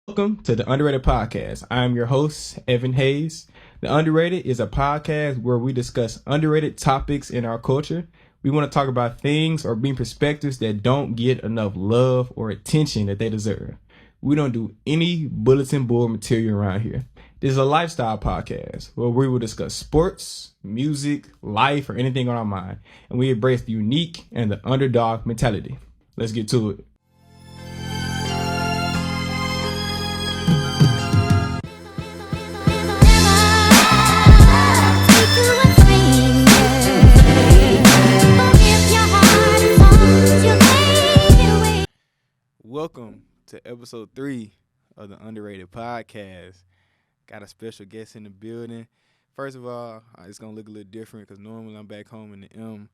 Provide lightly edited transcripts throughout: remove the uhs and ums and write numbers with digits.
Welcome to the Underrated Podcast. I'm your host, Evan Hayes. The Underrated is a podcast where we discuss underrated topics in our culture. We want to talk about things or bring perspectives that don't get enough love or attention that they deserve. We don't do any bulletin board material around here. This is a lifestyle podcast where we will discuss sports, music, life, or anything on our mind. And we embrace the unique and the underdog mentality. Let's get to it. Welcome to episode 3 of the Underrated Podcast. Got a special guest in the building. First of all, it's going to look a little different because normally I'm back home in the M.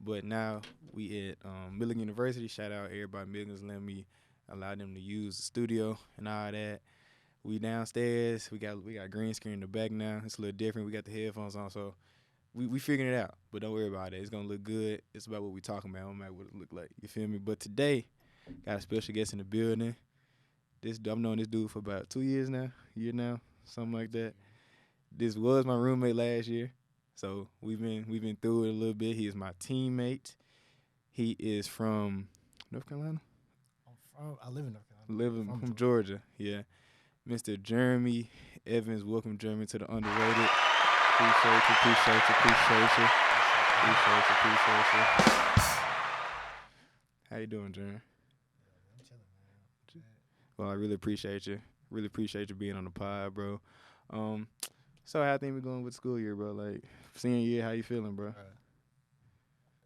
But now we at Milligan University. Shout out everybody at Milligan's letting me allow them to use the studio and all that. We downstairs. We got green screen in the back now. It's a little different. We got the headphones on, so we figuring it out. But don't worry about it. It's going to look good. It's about what we talking about. It don't matter what it look like. You feel me? But today, got a special guest in the building. I've known this dude for about 2 years now, something like that. This was my roommate last year, so we've been through it a little bit. He is my teammate. He is from North Carolina. I live in North Carolina. From Georgia. Yeah, Mr. Jermey Evans. Welcome, Jermey, to the Underrated. Appreciate you. How you doing, Jermey? Well, I really appreciate you. Really appreciate you being on the pod, bro. So how things been going with school year, bro? Like, senior year, how you feeling, bro?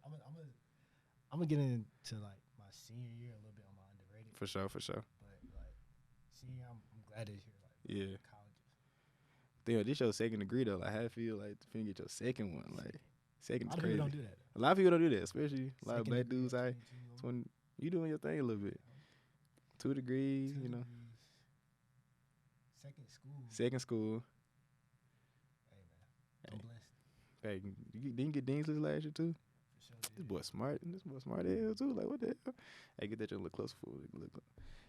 I'm gonna get into like my senior year a little bit on my underrated. For sure. But like senior, I'm glad it's here. Like, Yeah. Colleges. Damn, this your second degree though. Like, how do you feel like to get your second one? Like, second is crazy. A lot of people don't do that. A lot of people don't do that, especially a lot of black degree, dudes. When you doing your thing a little bit. 2 degrees, you know. Second school. Hey man, I'm blessed. Hey, didn't you get dean's list last year too? For sure, This boy smart. As hell too. Like, what the hell? Hey, get that a little closer for it.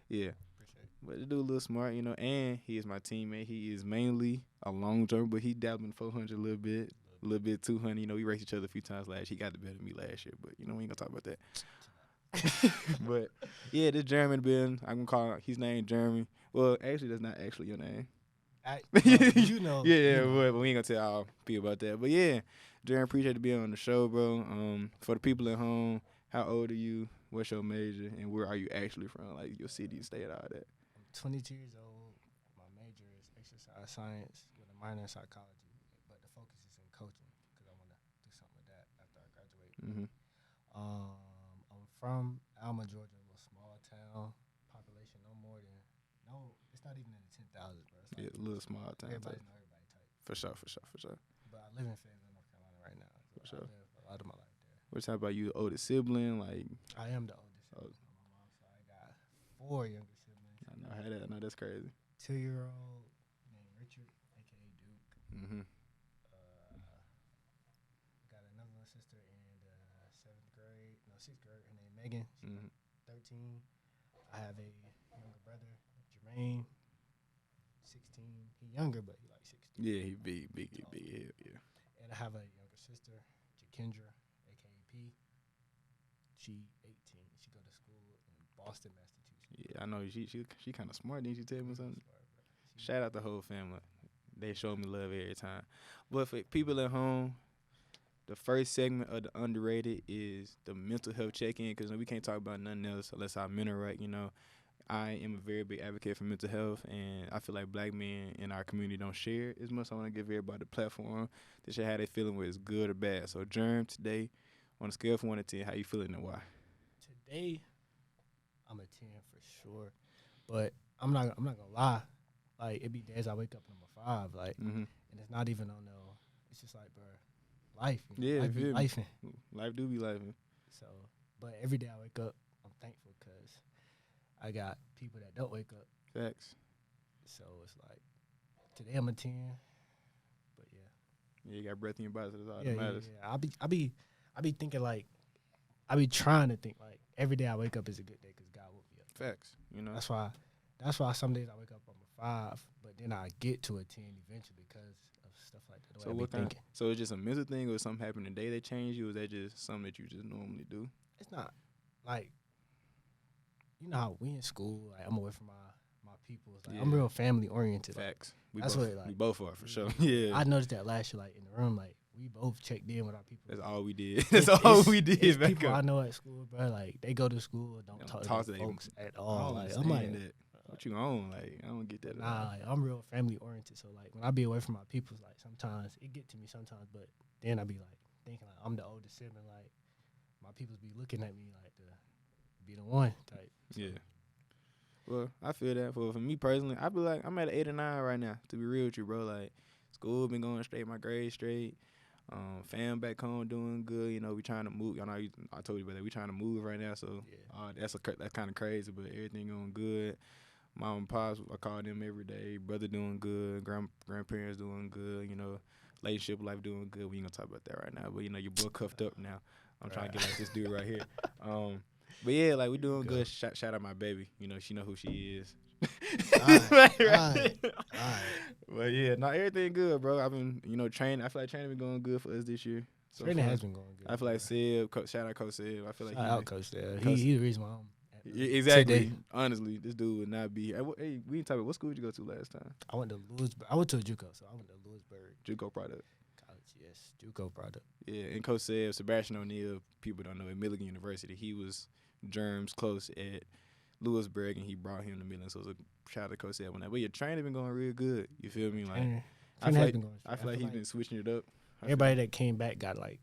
Yeah. Appreciate it. But the dude a little smart, you know, and he is my teammate. He is mainly a long jumper, but he dabbled in 400 a little bit 200. You know, we raced each other a few times last year. He got the better than me last year, but, you know, we ain't going to talk about that. But, yeah, this Jeremy been, I'm going to call his name Jeremy. Well, actually, that's not actually your name. You know. Yeah, but we ain't going to tell all people about that. But, yeah, Jeremy, appreciate you being on the show, bro. For the people at home, how old are you? What's your major? And where are you actually from? Like, your city and state, all that. I'm 22 years old. My major is exercise science with a minor in psychology. But the focus is in coaching because I want to do something with that after I graduate. Mm-hmm. I'm from Alma, Georgia, a little small town. Population it's not even in the 10,000, bro. It's like Yeah, a little small town. Everybody know everybody type. For sure. But I live in Fayetteville, North Carolina right now. So For sure. I live a lot of my life there. What's about you, the oldest sibling? Like, I am the oldest sibling on my mom's side. I got 4 younger siblings. I know that's crazy. 2-year-old named Richard, a.k.a. Duke. Mm-hmm. Got another little sister in the 6th grade. Her name Megan. She's 13. I have a younger brother, Jermey, 16. He younger, but he like 16. Yeah, he big. Yeah. And I have a younger sister, Jakendra, a.k.a. P. She 18. She go to school in Boston, Massachusetts. Yeah, I know she kind of smart. Didn't you tell me something? Shout out the whole family. They show me love every time. But for people at home, the first segment of the Underrated is the mental health check-in because we can't talk about nothing else unless our mental right, you know. I am a very big advocate for mental health, and I feel like black men in our community don't share it as much. I want to give everybody the platform to share how they feeling, whether it's good or bad. So, Jerm, today, on a scale from 1 to 10, how you feeling and why? Today, I'm a 10 for sure, but I'm not gonna lie. Like, it be days I wake up number 5, like, and it's not even on no. It's just like, bro, life. Yeah, life be lifing. Life do be lifing. So, but every day I wake up, I'm thankful because I got people that don't wake up. Facts. So it's like today I'm a 10, but yeah. Yeah, you got breath in your body, so that's all that matters. Yeah. I be thinking like, I be trying to think like every day I wake up is a good day because God woke me up. Facts. You know. That's why some days I wake up 5, but then I get to a 10 eventually because of stuff like that. So what kind? So it's just a mental thing, or something happened today that changed you? Or is that just something that you just normally do? It's not like, you know how we in school, like I'm away from my peoples. Like, I'm real family oriented. Facts. Like, we both are for sure. Yeah. I noticed that last year, like in the room, like we both checked in with our people. That's all we did. That's all we did. It's people I know at school, bro. Like they go to school, don't talk to their folks at all. Like I'm like, that. What you on? Like I don't get that. Nah, like, I'm real family oriented. So like when I be away from my peoples, like sometimes it get to me sometimes, but then I be like thinking like I'm the oldest sibling, like my peoples be looking at me like to be the one type. So. Yeah. Well, I feel that. For me personally, I be like, I'm at an 8 or 9 right now, to be real with you, bro. Like, school been going straight, my grades straight. Fam back home doing good. You know, we trying to move. I know I told you about that. We trying to move right now, so that's kind of crazy, but everything going good. Mom and pops, I call them every day. Brother doing good. Grandparents doing good. You know, relationship life doing good. We ain't gonna talk about that right now, but you know, your boy cuffed up now. I'm trying to get like this dude right here. But yeah, like we doing good. Shout out my baby. You know, she know who she is. All right. But yeah, everything good, bro. I've been, training. I feel like training been going good for us this year. So training has been going good. I feel like Seb, shout out Coach Seb. I feel like shout out Coach Seb. He's the reason why I'm exactly. Today. Honestly, this dude would not be. Hey, we didn't talk about what school did you go to last time? I went to Lewisburg. I went to a JUCO, so I went to Lewisburg. JUCO product. College, yes, JUCO product. Yeah, and Coach Seb, Sebastian O'Neal, people don't know, at Milligan University, he was Jerm's close at Lewisburg, and he brought him to Milligan. So it was a shout out to Coach Seb on that. But your training been going real good. You feel me? Like I feel like he's been switching it up. Everybody that came back got like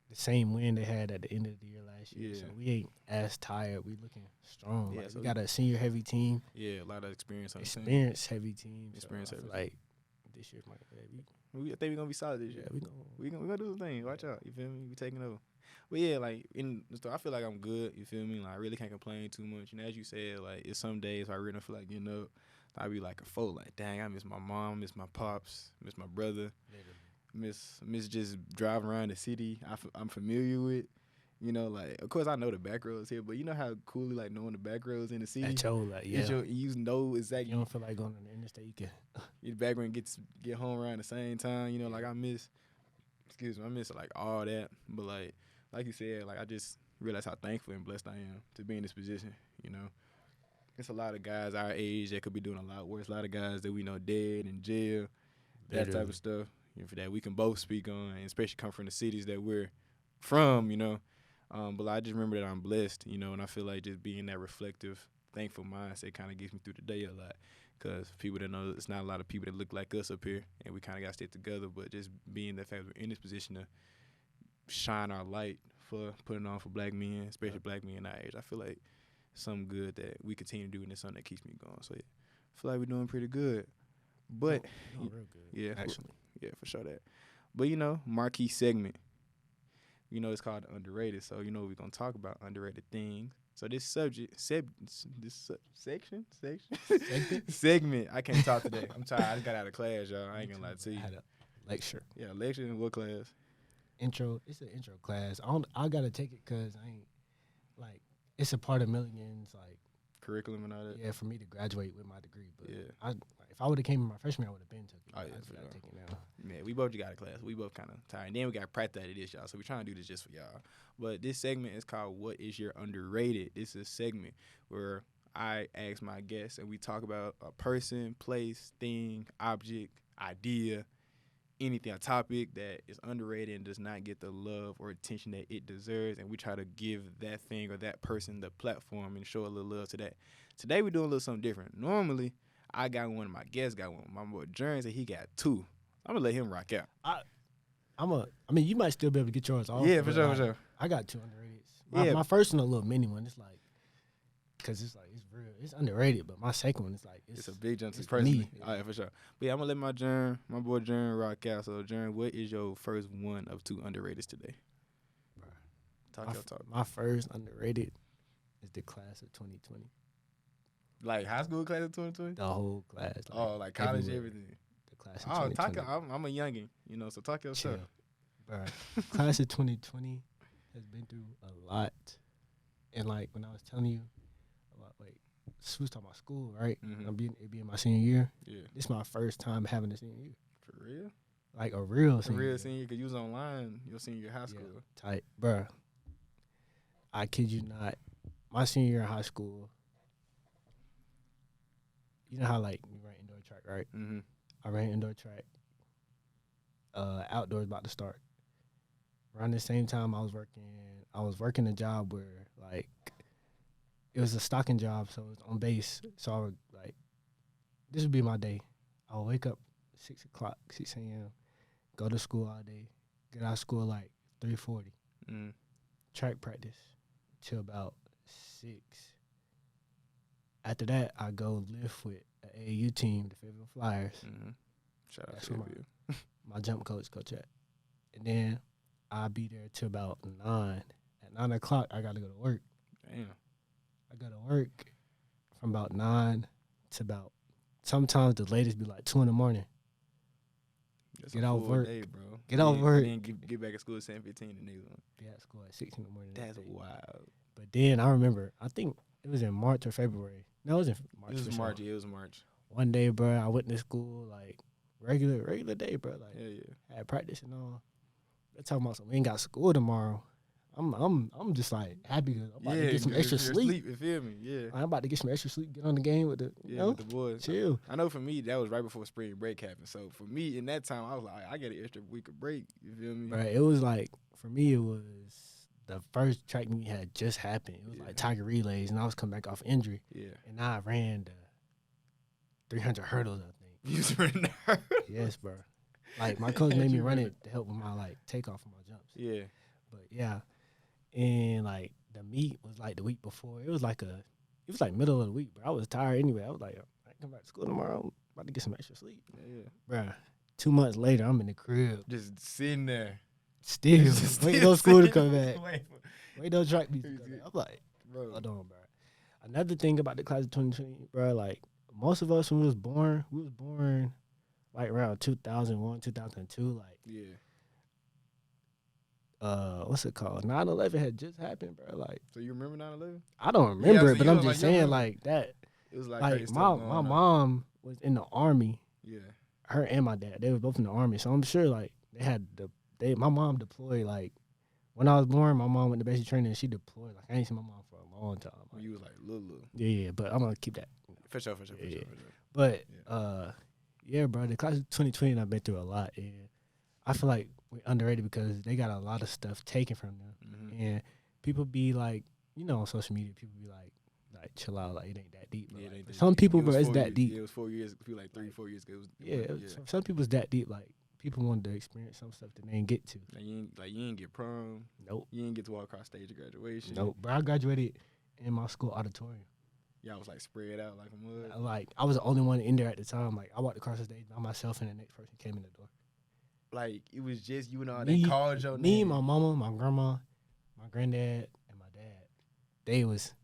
the same win they had at the end of the year last year. Yeah. So we ain't as tired. We looking strong. Yeah, like, so we got a senior heavy team. Yeah, a lot of experience on the team. Experience heavy team. Experience so heavy. Like this year, I think we're gonna be solid this year. Yeah, we gonna do the thing. Watch out. You feel me? We taking over. But yeah, like I feel like I'm good. You feel me? Like I really can't complain too much. And as you said, like it's some days I really don't feel like getting up. I be like a foe. Like dang, I miss my mom, miss my pops, miss my brother, miss just driving around the city. I'm familiar with. You know, like of course I know the back roads here, but you know how cool like knowing the back roads in the city. You know exactly. You don't feel like going on the interstate. You can your back road get home around the same time. You know, like I miss like all that. But like you said, like I just realized how thankful and blessed I am to be in this position. You know, it's a lot of guys our age that could be doing a lot worse. A lot of guys that we know dead in jail, that type of stuff. You know, for that we can both speak on, and especially come from the cities that we're from. You know. But I just remember that I'm blessed, you know, and I feel like just being that reflective, thankful mindset kind of gets me through the day a lot. Because people that know it's not a lot of people that look like us up here, and we kind of got to stick together. But just being the fact we're in this position to shine our light for putting on for black men, especially black men our age, I feel like it's something good that we continue to do, and it's something that keeps me going. So yeah, I feel like we're doing pretty good. But real good, yeah, actually, yeah, for sure that. But you know, marquee segment. You know, it's called underrated, so you know we're gonna talk about underrated things. So this segment. I can't talk today. I'm tired. I just got out of class, y'all. I ain't gonna lie to you. I had a lecture. Yeah, lecture in what class? Intro. It's an intro class. I gotta take it because I ain't like it's a part of Milligan's like curriculum and all that. Yeah, for me to graduate with my degree. But yeah, if I would have came in my freshman year, I would have been took it. Oh yeah, for sure. Take it now. Yeah, we both just got a class. We both kind of tired. And then we got practice at this, y'all. So we're trying to do this just for y'all. But this segment is called "What Is Your Underrated?" This is a segment where I ask my guests and we talk about a person, place, thing, object, idea, anything, a topic that is underrated and does not get the love or attention that it deserves, and we try to give that thing or that person the platform and show a little love to that. Today we're doing a little something different. Normally, I got one, my guest got one. My boy Jermey said he got 2. I'm gonna let him rock out. I mean, you might still be able to get yours off. Yeah, for sure. I got 2 underrated. My first one, a little mini one. It's like, cause it's like it's real. It's underrated, but my second one is like it's a big jump to personally. Oh yeah, for sure. But yeah, I'm gonna let my boy Jermey rock out. So Jermey, what is your first one of 2 underrateds today? Talk. My first underrated is the class of 2020. Like high school class of 2020? The whole class. Like college, everything. The class of 2020. I'm a youngin', you know, so talk your stuff. Bro, class of 2020 has been through a lot. And like when I was telling you about we was talking about school, right? Mm-hmm. It being my senior year. Yeah. This is my first time having a senior year. For real? Like a real A senior real year. senior, because you was online your senior year of high school. Tight. Bruh. I kid you not. My senior year in high school, you know how, like, we ran indoor track, right? Mm-hmm. I ran indoor track. Outdoors about to start. Around the same time I was working a job where, like, it was a stocking job, so it was on base. So I would, like, this would be my day. I would wake up 6 a.m., go to school all day, get out of school like 3:40, track practice till about 6. After that, I go lift with an AAU team, the Fayetteville Flyers. Mm-hmm. Shout out That's to where you. my jump coach at. And then I'll be there till about 9. At 9 o'clock, I got to go to work. Damn. I go to work from about 9 to about, sometimes the latest be like 2 in the morning. That's Get a off full work. day, bro. Get off work. And then get back at school at 7:15 the next one. Be at school at 6 in the morning. That's wild. But then I remember, I think it was in March or February. No, it was in March. It was for March. sure. Yeah, it was March. One day, bro, I went to school like regular day, bro. Like, Yeah. had practice and all. They're talking about we ain't got school tomorrow. I'm just like happy because I'm about to get some extra sleep. You feel me? Yeah. I'm about to get some extra sleep, get on the game with the with the boys. Chill. I know for me that was right before spring break happened. So for me in that time, I was like, I get an extra week of break. You feel me? Right. It was like for me, it was the first track meet had just happened. It was like Tiger Relays, and I was coming back off injury. Yeah. And I ran the 300 hurdles, I think. You was running the hurdles? Yes, bro. Like my coach made me run it to help with my like takeoff of my jumps. Yeah. But yeah. And like the meet was like the week before. It was like middle of the week, bro. I was tired anyway. I was like, I come back to school tomorrow. I'm about to get some extra sleep. Yeah. Bro, 2 months later, I'm in the crib. Just sitting there. Still waiting on school to come back. Waiting on track meets to come back. I'm like, bro. Hold on, bro. Another thing about the class of 2020, bro, like most of us when we was born like around 2001, 2002, like what's it called? 9/11 had just happened, bro. Like, so you remember 9/11? I don't remember it, but I'm just saying like that. It was like my mom was in the army. Yeah. Her and my dad, they were both in the army, so I'm sure like my mom deployed like when I was born. My mom went to basic training and she deployed. Like I ain't seen my mom for a long time. When you was like little. Yeah, but I'm gonna keep that. For sure. But bro, the class of 2020, I've been through a lot, and I feel like we're underrated because they got a lot of stuff taken from them, and people be like, on social media, people be like chill out, like it ain't that deep. Yeah, like, some people, bro, it's that deep. Yeah, it was 4 years. I feel like 3-4 years ago. Some people's that deep. Like people wanted to experience some stuff that they ain't get to. Like you ain't get prom. Nope. You ain't get to walk across stage of graduation. Nope. Bro, I graduated in my school auditorium. Yeah, I was like spread out like a mud. Like I was the only one in there at the time. Like I walked across the stage by myself, and the next person came in the door. Like it was just you and all. They called your name. Me, my mama, my grandma, my granddad, and my dad. They was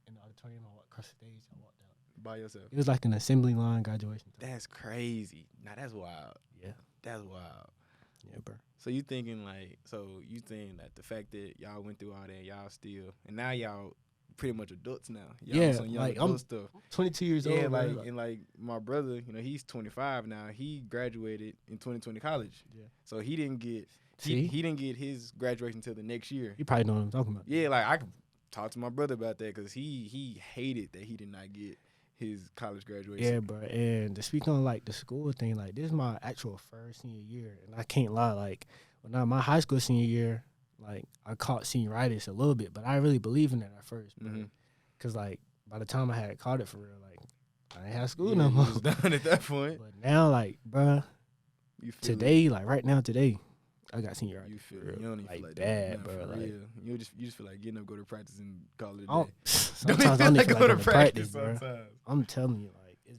in the auditorium. I walked across the stage. I walked out by yourself. It was like an assembly line graduation time. That's crazy. Now that's wild. Yeah, that's wild. Yeah, bro. So you think that the fact that y'all went through all that, y'all still, and now y'all pretty much adults now. Y'all like I'm stuff. 22 years old. Yeah, like my brother, he's 25 now. He graduated in 2020 college. Yeah. So he didn't get he didn't get his graduation until the next year. You probably know what I'm talking about. Yeah, like I could talk to my brother about that because he hated that he did not get his college graduation. Yeah, bro. And to speak on like the school thing, like this is my actual first senior year, and I can't lie. Like when my high school senior year, like I caught senioritis a little bit, but I really believe in it at first, because like by the time I had caught it for real, like I ain't had school no more. You was done at that point. But now, like, bro, today, like right now, today, I got senioritis. You feel it. You don't even like feel like bad, that. bro. Like real. You just feel like getting up, go to practice, and call it a day. Sometimes I don't even feel like going to practice, bro. Sometimes. I'm telling you, like,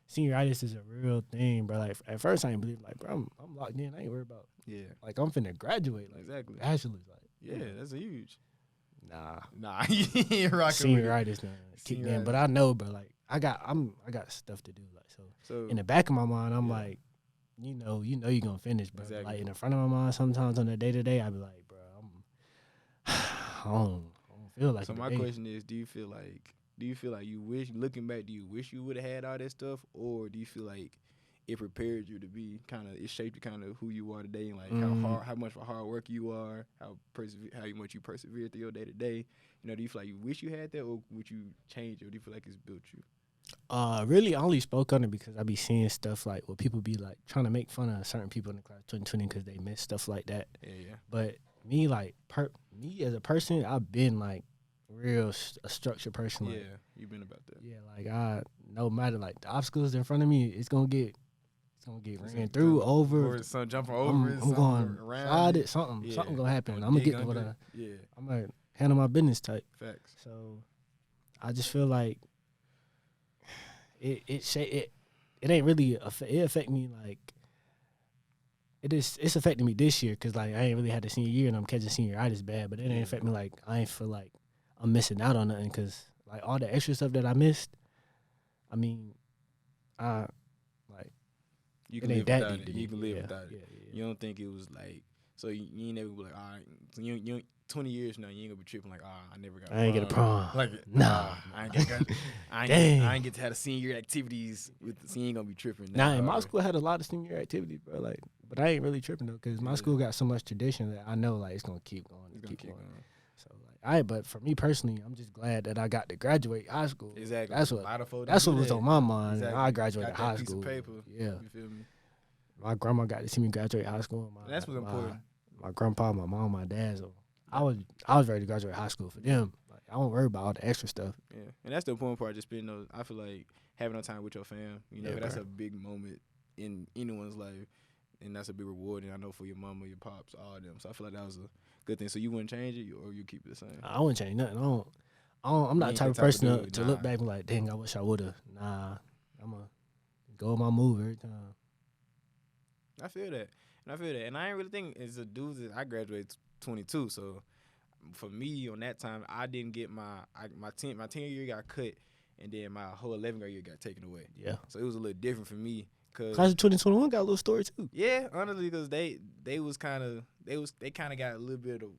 senioritis is a real thing, bro. Like at first, I ain't believe, like, bro, I'm locked in. I ain't worried about. Yeah. Like I'm finna graduate. Like, exactly. Bachelor's, like. Yeah, that's a huge. Nah, you ain't rocking senioritis kicked in, but I know, bro. Like I got stuff to do. Like so in the back of my mind, I'm like, you know, you're gonna finish, bro. Exactly. Like in the front of my mind, sometimes on the day to day, I be like, bro, I don't feel like. So my question is, do you feel like do you feel like looking back, do you wish you would have had all that stuff, or do you feel like it prepared you to be it shaped you kind of who you are today, and like how much of a hard worker you are, how much you persevere through your day to day? Do you feel like you wish you had that, or would you change it, or do you feel like it's built you? Really, I only spoke on it because I be seeing stuff like where people be like trying to make fun of certain people in the class 2020 because they miss stuff like that. Yeah. But me, like, me as a person, I've been like a structured person. Like, yeah, you've been about that. Yeah, like no matter like the obstacles in front of me, it's gonna get ran through, over. Or some jumping over it. I'm going around slide it. Something gonna happen. I'm gonna get to what I'm gonna handle my business type. Facts. So I just feel like it ain't really it affect me like it's affecting me this year because like I ain't really had the senior year and I'm catching senioritis bad, but it ain't affect me like I ain't feel like I'm missing out on nothing because like all the extra stuff that I missed, I mean, you can live without it. You can live without it. You don't think it was like so you ain't never be like, all right, so you 20 years now you ain't gonna be tripping like, I never got. I ain't get a prom. Like nah, I ain't get to have the senior activities with. So you ain't gonna be tripping. Nah, and my school had a lot of senior activities, bro. Like, but I ain't really tripping though because my school got so much tradition that I know like it's gonna keep going. It's gonna keep going. So like, but for me personally, I'm just glad that I got to graduate high school. Exactly. That's what was on my mind. Exactly. I graduated high school. Piece of paper. Yeah. You feel me? My grandma got to see me graduate high school. That's what's important. My grandpa, my mom, my dad. So I was ready to graduate high school for them. Like I don't worry about all the extra stuff. Yeah, and that's the important part. Just being those. I feel like having no time with your fam. That's a big moment in anyone's life, and that's a big reward. And I know for your mama, your pops, all of them. So I feel like that was a good thing. So you wouldn't change it, or you keep it the same? I wouldn't change nothing. I'm not the type of person to look back and be like, dang, I wish I would've. Nah, I'm gonna go with my move every time. I feel that. And I ain't really think as a dude that I graduated 22. So for me on that time, I didn't get my 10 year got cut, and then my whole 11th grade year got taken away. Yeah. So it was a little different for me. Class of 2021 got a little story too. Yeah, honestly, because they kind of got a little bit of.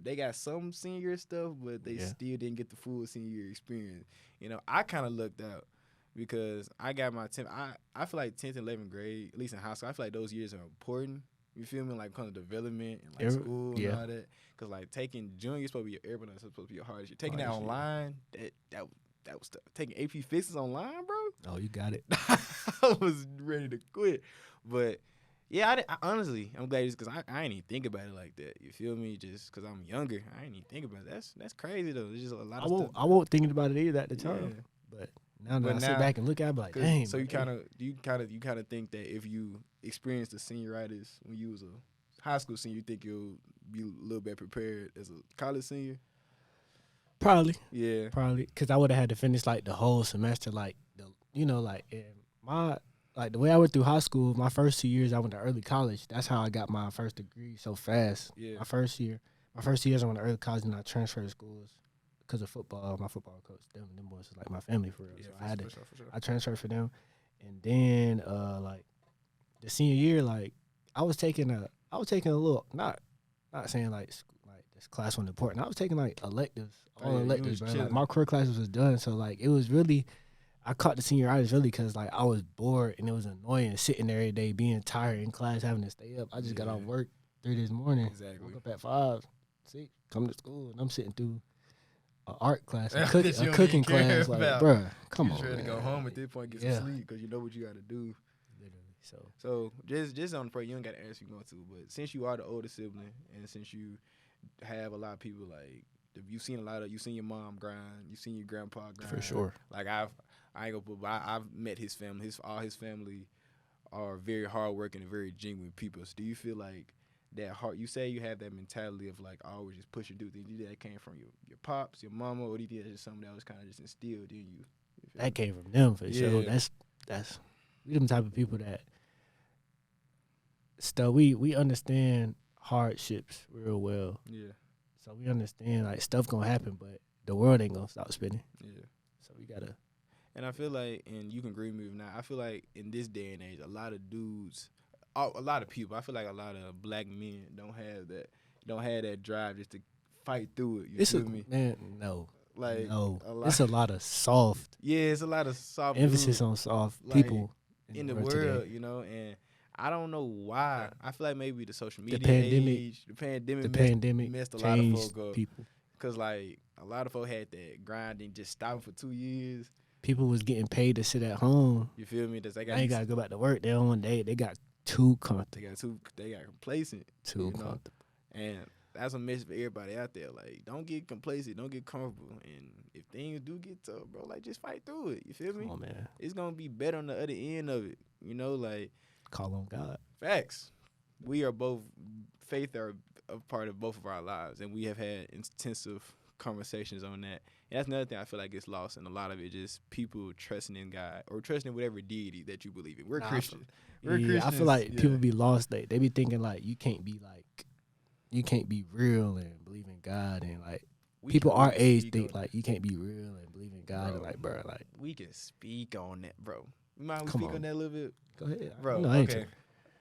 They got some senior stuff, but they still didn't get the full senior experience. I kind of lucked out because I got my 10th. I feel like 10th and 11th grade, at least in high school, I feel like those years are important. You feel me? Like kind of development and like school and all that. Because like taking junior is supposed to be your urban, it's supposed to be your hardest year. Taking that online, that was tough. Taking AP Physics online, bro. Oh, you got it. I was ready to quit, but. Yeah, I honestly, I'm glad because I ain't even think about it like that. You feel me? Just because I'm younger, I ain't even think about it. That's crazy though. There's just a lot of stuff. I won't thinking about it either at the time. But now I sit back and look at it, I'm like, dang. So you kind of think that if you experienced the senioritis when you was a high school senior, you think you'll be a little bit prepared as a college senior? Probably. Yeah. Probably because I would have had to finish like the whole semester, like the way I went through high school, my first 2 years I went to early college. That's how I got my first degree so fast. Yeah. My first years I went to early college and I transferred schools because of football. My football coach, them boys was like my family for real. Yeah, so for sure. I transferred for them, and then like the senior year, like I was taking a little not saying like this class wasn't important. I was taking like electives, all electives, bro. Like, my core classes was done, so like it was really. I caught the senioritis really because like I was bored and it was annoying sitting there every day being tired in class having to stay up. I just got off work 3 this morning. Exactly. Woke up at 5, 6, come to school and I'm sitting through an art class, a cooking class. Like, bruh, come on, man. You ready to go home at this point, get some sleep because you know what you got to do. Literally. So just on the part, you don't got to ask you going to, but since you are the older sibling and since you have a lot of people like you've seen your mom grind, you've seen your grandpa grind. For sure. Like I ain't gonna put, but I've met his family. All his family are very hardworking and very genuine people. So do you feel like that heart? You say you have that mentality of like always just pushing through things. Do you think that came from your pops, your mama, or do you think that's just something that was kind of just instilled in you? That came from them for sure. That's we them type of people that we understand hardships real well. Yeah. So we understand like stuff gonna happen, but the world ain't gonna stop spinning. Yeah. So we gotta. And I feel like, and you can agree with me now, I feel like in this day and age, a lot of dudes, a lot of people, I feel like a lot of black men don't have that drive just to fight through it. You feel me? Man, no. Like no, it's a lot of soft. Yeah, it's a lot of soft emphasis dudes, on soft like, people in the world, today. you know, and I don't know why. I feel like maybe the social media The pandemic messed a lot of folk up. People. Cause like a lot of folk had that grind and just stopping for 2 years. People was getting paid to sit at home. You feel me? They ain't gotta go back to work. They got too comfortable. They got complacent. Too comfortable. And that's a message for everybody out there. Like, don't get complacent. Don't get comfortable. And if things do get tough, bro, like, just fight through it. You feel me? Come on, man. It's going to be better on the other end of it. You know, like. Call on God. Facts. We are both, faith are a part of both of our lives. And we have had intensive conversations on that. And that's another thing I feel like gets lost in a lot of it. Just people trusting in God or trusting in whatever deity that you believe in. We're Christians. I feel like people be lost. They be thinking, like, you can't be real and believe in God, and like people our age think like you can't be real and believe in God, and like, bro, like we can speak on that, bro. You mind we speak on that a little bit? Go ahead, bro. Okay.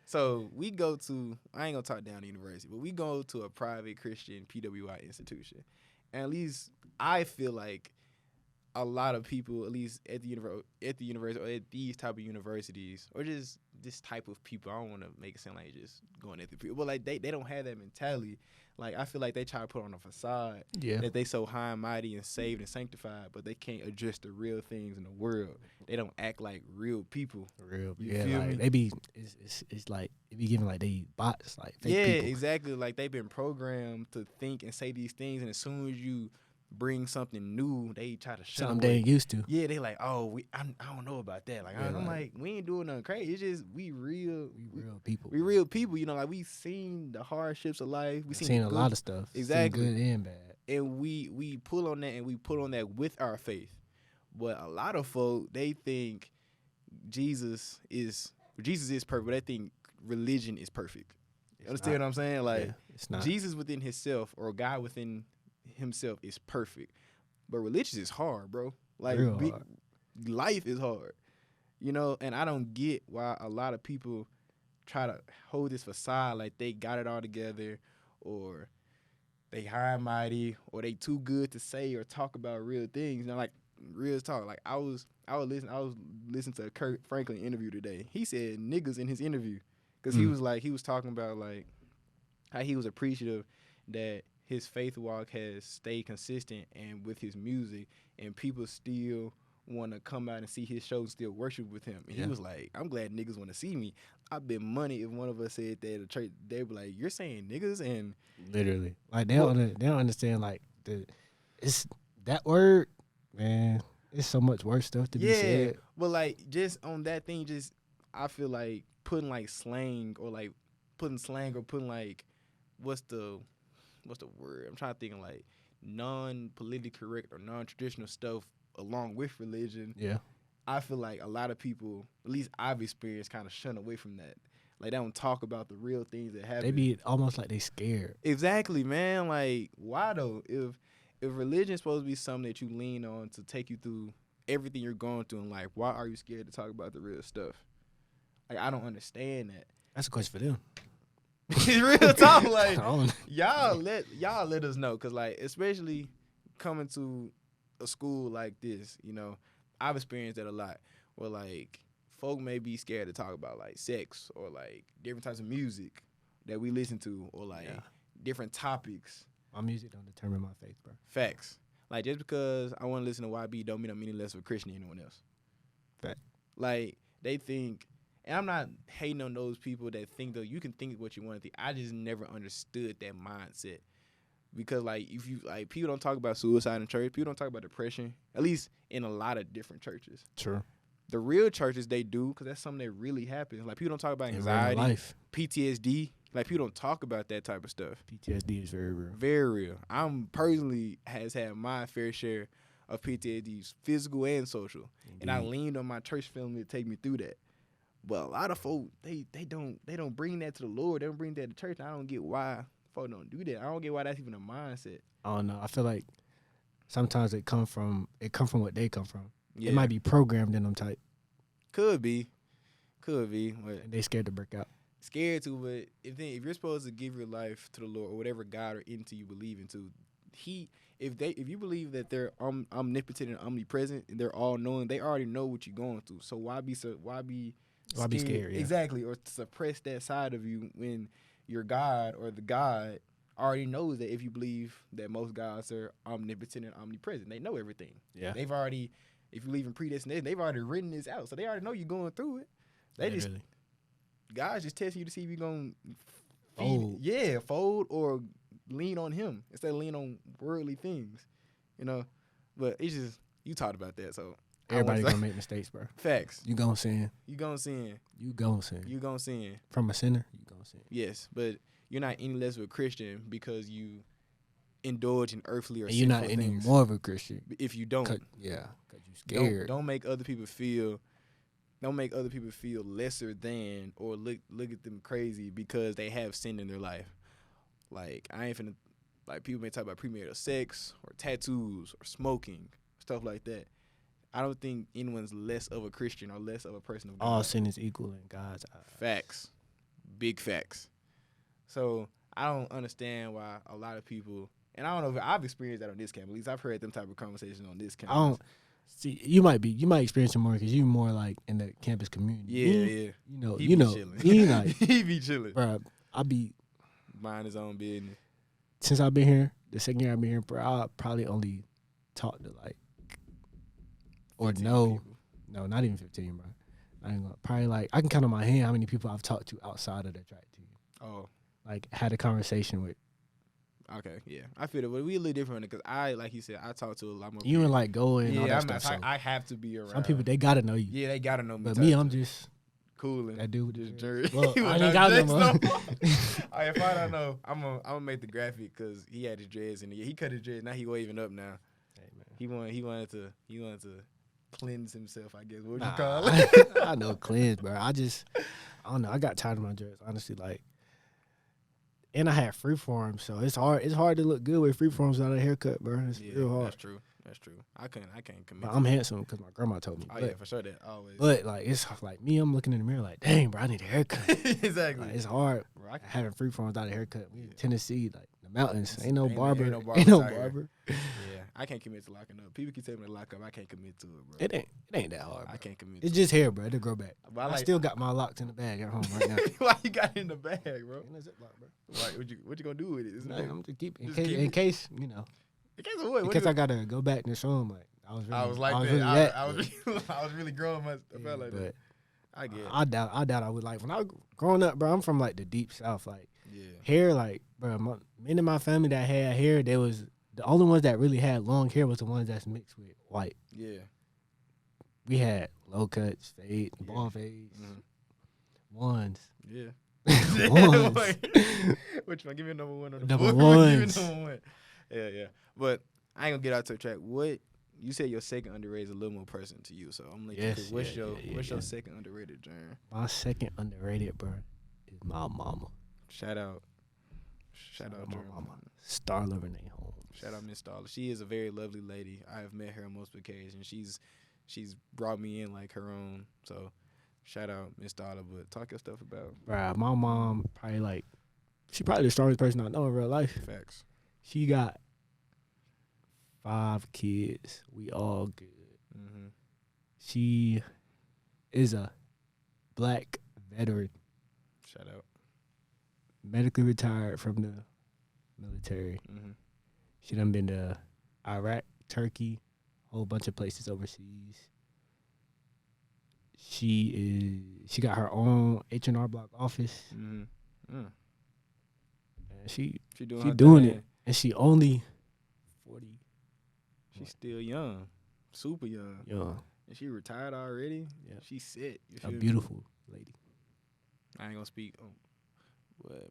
So we go to, I ain't gonna talk down the university, but we go to a private Christian PWI institution, and at least I feel like a lot of people, at least at the university or at these type of universities, or just this type of people, I don't want to make it sound like just going at the people, but like they don't have that mentality. Like, I feel like they try to put on a facade that they so high and mighty and saved and sanctified, but they can't address the real things in the world. They don't act like real people. You feel like me? They be it's like it be giving like they bots, like fake people. Exactly. Like they've been programmed to think and say these things, and as soon as you bring something new, they try to shut something they ain't used to. Yeah, they like, oh, I don't know about that. Like, I'm like, we ain't doing nothing crazy. It's just we real people. We real people. You know, like we seen the hardships of life. We seen a lot of stuff. Exactly, seen good and bad. And we pull on that, and we put on that with our faith. But a lot of folk, they think Jesus is perfect, but they think religion is perfect. You understand what I'm saying? Like, it's not. Jesus within himself or God within himself is perfect, but religion is hard, bro. Like, hard. Life is hard, you know. And I don't get why a lot of people try to hold this facade like they got it all together, or they high and mighty, or they too good to say or talk about real things. You know, like real talk. Like I was listening to a Kurt Franklin interview today. He said niggas in his interview because he was talking about like how he was appreciative that his faith walk has stayed consistent and with his music, and people still want to come out and see his show and still worship with him. And he was like, I'm glad niggas want to see me. I'd bet money if one of us said that at a church, they'd be like, you're saying niggas? And literally, like they don't understand like it's that word, man. It's so much worse stuff to be said. But like just on that thing, just I feel like putting like slang or like putting like what's the word? I'm trying to think of like non-politically correct or non-traditional stuff along with religion. Yeah. I feel like a lot of people, at least I've experienced, kind of shun away from that. Like they don't talk about the real things that happen. They be almost like they scared. Exactly, man. Like, why though? If religion is supposed to be something that you lean on to take you through everything you're going through in life, why are you scared to talk about the real stuff? Like, I don't understand that. That's a question for them. Real talk, like y'all let us know, cause like especially coming to a school like this, you know, I've experienced that a lot. Where like folk may be scared to talk about like sex or like different types of music that we listen to, or like different topics. My music don't determine my faith, bro. Facts. Like just because I want to listen to YB don't mean I'm any less of a Christian than anyone else. Fact. Like they think. And I'm not hating on those people that think, though, you can think what you want to think. I just never understood that mindset. Because, like, if you, like, people don't talk about suicide in church. People don't talk about depression, at least in a lot of different churches. True. The real churches, they do, because that's something that really happens. Like, people don't talk about anxiety, life. PTSD. Like, people don't talk about that type of stuff. PTSD is very real. Very real. I'm personally has had my fair share of PTSD, physical and social. Indeed. And I leaned on my church family to take me through that. But a lot of folk, they don't bring that to the Lord. They don't bring that to church. And I don't get why folk don't do that. I don't get why that's even a mindset. I don't know. I feel like sometimes it come from what they come from. Yeah. It might be programmed in them type. Could be. But and they scared to break out. Scared to, but if you're supposed to give your life to the Lord or whatever God or entity you believe into, if you believe that they're omnipotent and omnipresent, and they're all knowing, they already know what you're going through. So why be scared? Yeah. Exactly, or suppress that side of you when your God or the God already knows that if you believe that most gods are omnipotent and omnipresent, they know everything. Yeah. They've already, if you believe in predestination, they've already written this out, so they already know you're going through it. God's just testing you to see if you're gonna fold or lean on Him instead of lean on worldly things, you know. But it's just, you talked about that, so everybody gonna make mistakes, bro. Facts. You gonna sin. You gonna sin. You gonna sin. You gonna sin. From a sinner, you gonna sin. Yes, but you're not any less of a Christian because you indulge in earthly or and you're not sinful any things. more of a Christian If you don't. because you scared. Don't make other people feel lesser than or look at them crazy because they have sin in their life. Like, I ain't finna, like, people may talk about premarital sex or tattoos or smoking, stuff like that. I don't think anyone's less of a Christian or less of a person of God. All sin is equal in God's eyes. Facts. Big facts. So I don't understand why a lot of people, and I don't know if I've experienced that on this camp. At least I've heard them type of conversations on this camp. I don't see. You might experience it more because you're more like in the campus community. Yeah. You know. He like he be chilling. Bro, I be mind his own business. Since I've been here, the second year I've been here, bro, I probably only talked to like, or no, not even 15, bro. I ain't gonna, probably like, I can count on my hand how many people I've talked to outside of the track team. Oh. Like, had a conversation with. Okay, yeah. I feel it, but we a little different because I, like you said, I talk to a lot more you people. and like go and all that I'm stuff. not, so I have to be around. Some people, they gotta know you. Yeah, they gotta know me. But me, I'm just cooling. that dude with just jerk. jerk. Well, I ain't got no more. If I don't know, I'm gonna make the graphic because he had his dreads and he cut his dreads. Now he waving up now. Hey, man. He wanted to cleanse himself, I guess. What would you call it? I know cleanse, bro. I don't know. I got tired of my dreads, honestly. Like, and I had freeform, so it's hard. It's hard to look good with freeforms without a haircut, bro. It's real hard. That's true. I can't commit. But I'm handsome because my grandma told me. Oh, yeah, for sure, that always. But like, it's like me. I'm looking in the mirror like, dang, bro, I need a haircut. Exactly. Like, it's hard bro, having freeforms without a haircut. We in Tennessee, like the mountains, ain't no Ain't barber. no barber. Yeah, I can't commit to locking up. People keep telling me to lock up. I can't commit to it, bro. it ain't that hard. Bro. I can't commit. It's just hair, bro. It'll grow back. But I still got my locks in the bag at home right now. Why you got it in the bag, bro? In a Ziploc, bro. Like, what you gonna do with it? Nah, I'm just keep just in keep case, it? case you know. In case of what? Because I gotta go back and show them like I was really growing my stuff out like that. I get it. I doubt I would like when I was growing up, bro. I'm from like the deep south, like Yeah. hair, like bro. Many of my family that had hair, there was the only ones that really had long hair was the ones that's mixed with white. Yeah. We had low cuts, fade, ball fades, ones. Yeah. Ones. Which one? Give me a number one on the Number board. ones. Give me number one. Yeah. But I ain't gonna get out to the track. What you said your second underrated is a little more personal to you, so I'm gonna let you pick. What's your second underrated, Jerm? My second underrated, bro, is my mama. Shout out my Jermey. mama. Starla Renee Holmes. Shout out Miss Starla. She is a very lovely lady. I have met her on multiple occasions. She's brought me in like her own. So shout out Miss Starla. But talk your stuff about. Bruh, my mom she probably the strongest person I know in real life. Facts. She got 5 kids. We all good. Mm-hmm. She is a black veteran. Shout out. Medically retired from the military. Mm-hmm. She done been to Iraq, Turkey, a whole bunch of places overseas. She got her own H&R Block office. Mm-hmm. And she doing doing it. And she only 40. She's still young. Super young. Yeah. And she retired already? Yeah. She's set. A beautiful lady. I ain't gonna speak on what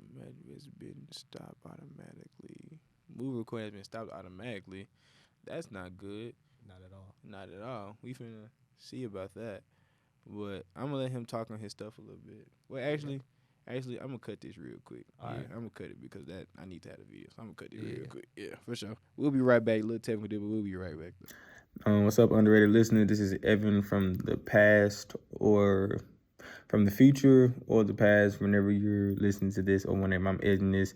has been stopped automatically. Move request has been stopped automatically. That's not good. Not at all. Not at all. We finna see about that. But I'm gonna let him talk on his stuff a little bit. Well, actually, I'm gonna cut this real quick. All right. I'm gonna cut it because I need to have a video. So I'm gonna cut this real quick. Yeah, for sure. We'll be right back. A little technical deal, but we'll be right back. What's up, underrated listener? This is Evan from the past or from the future or the past, whenever you're listening to this or whenever I'm editing this.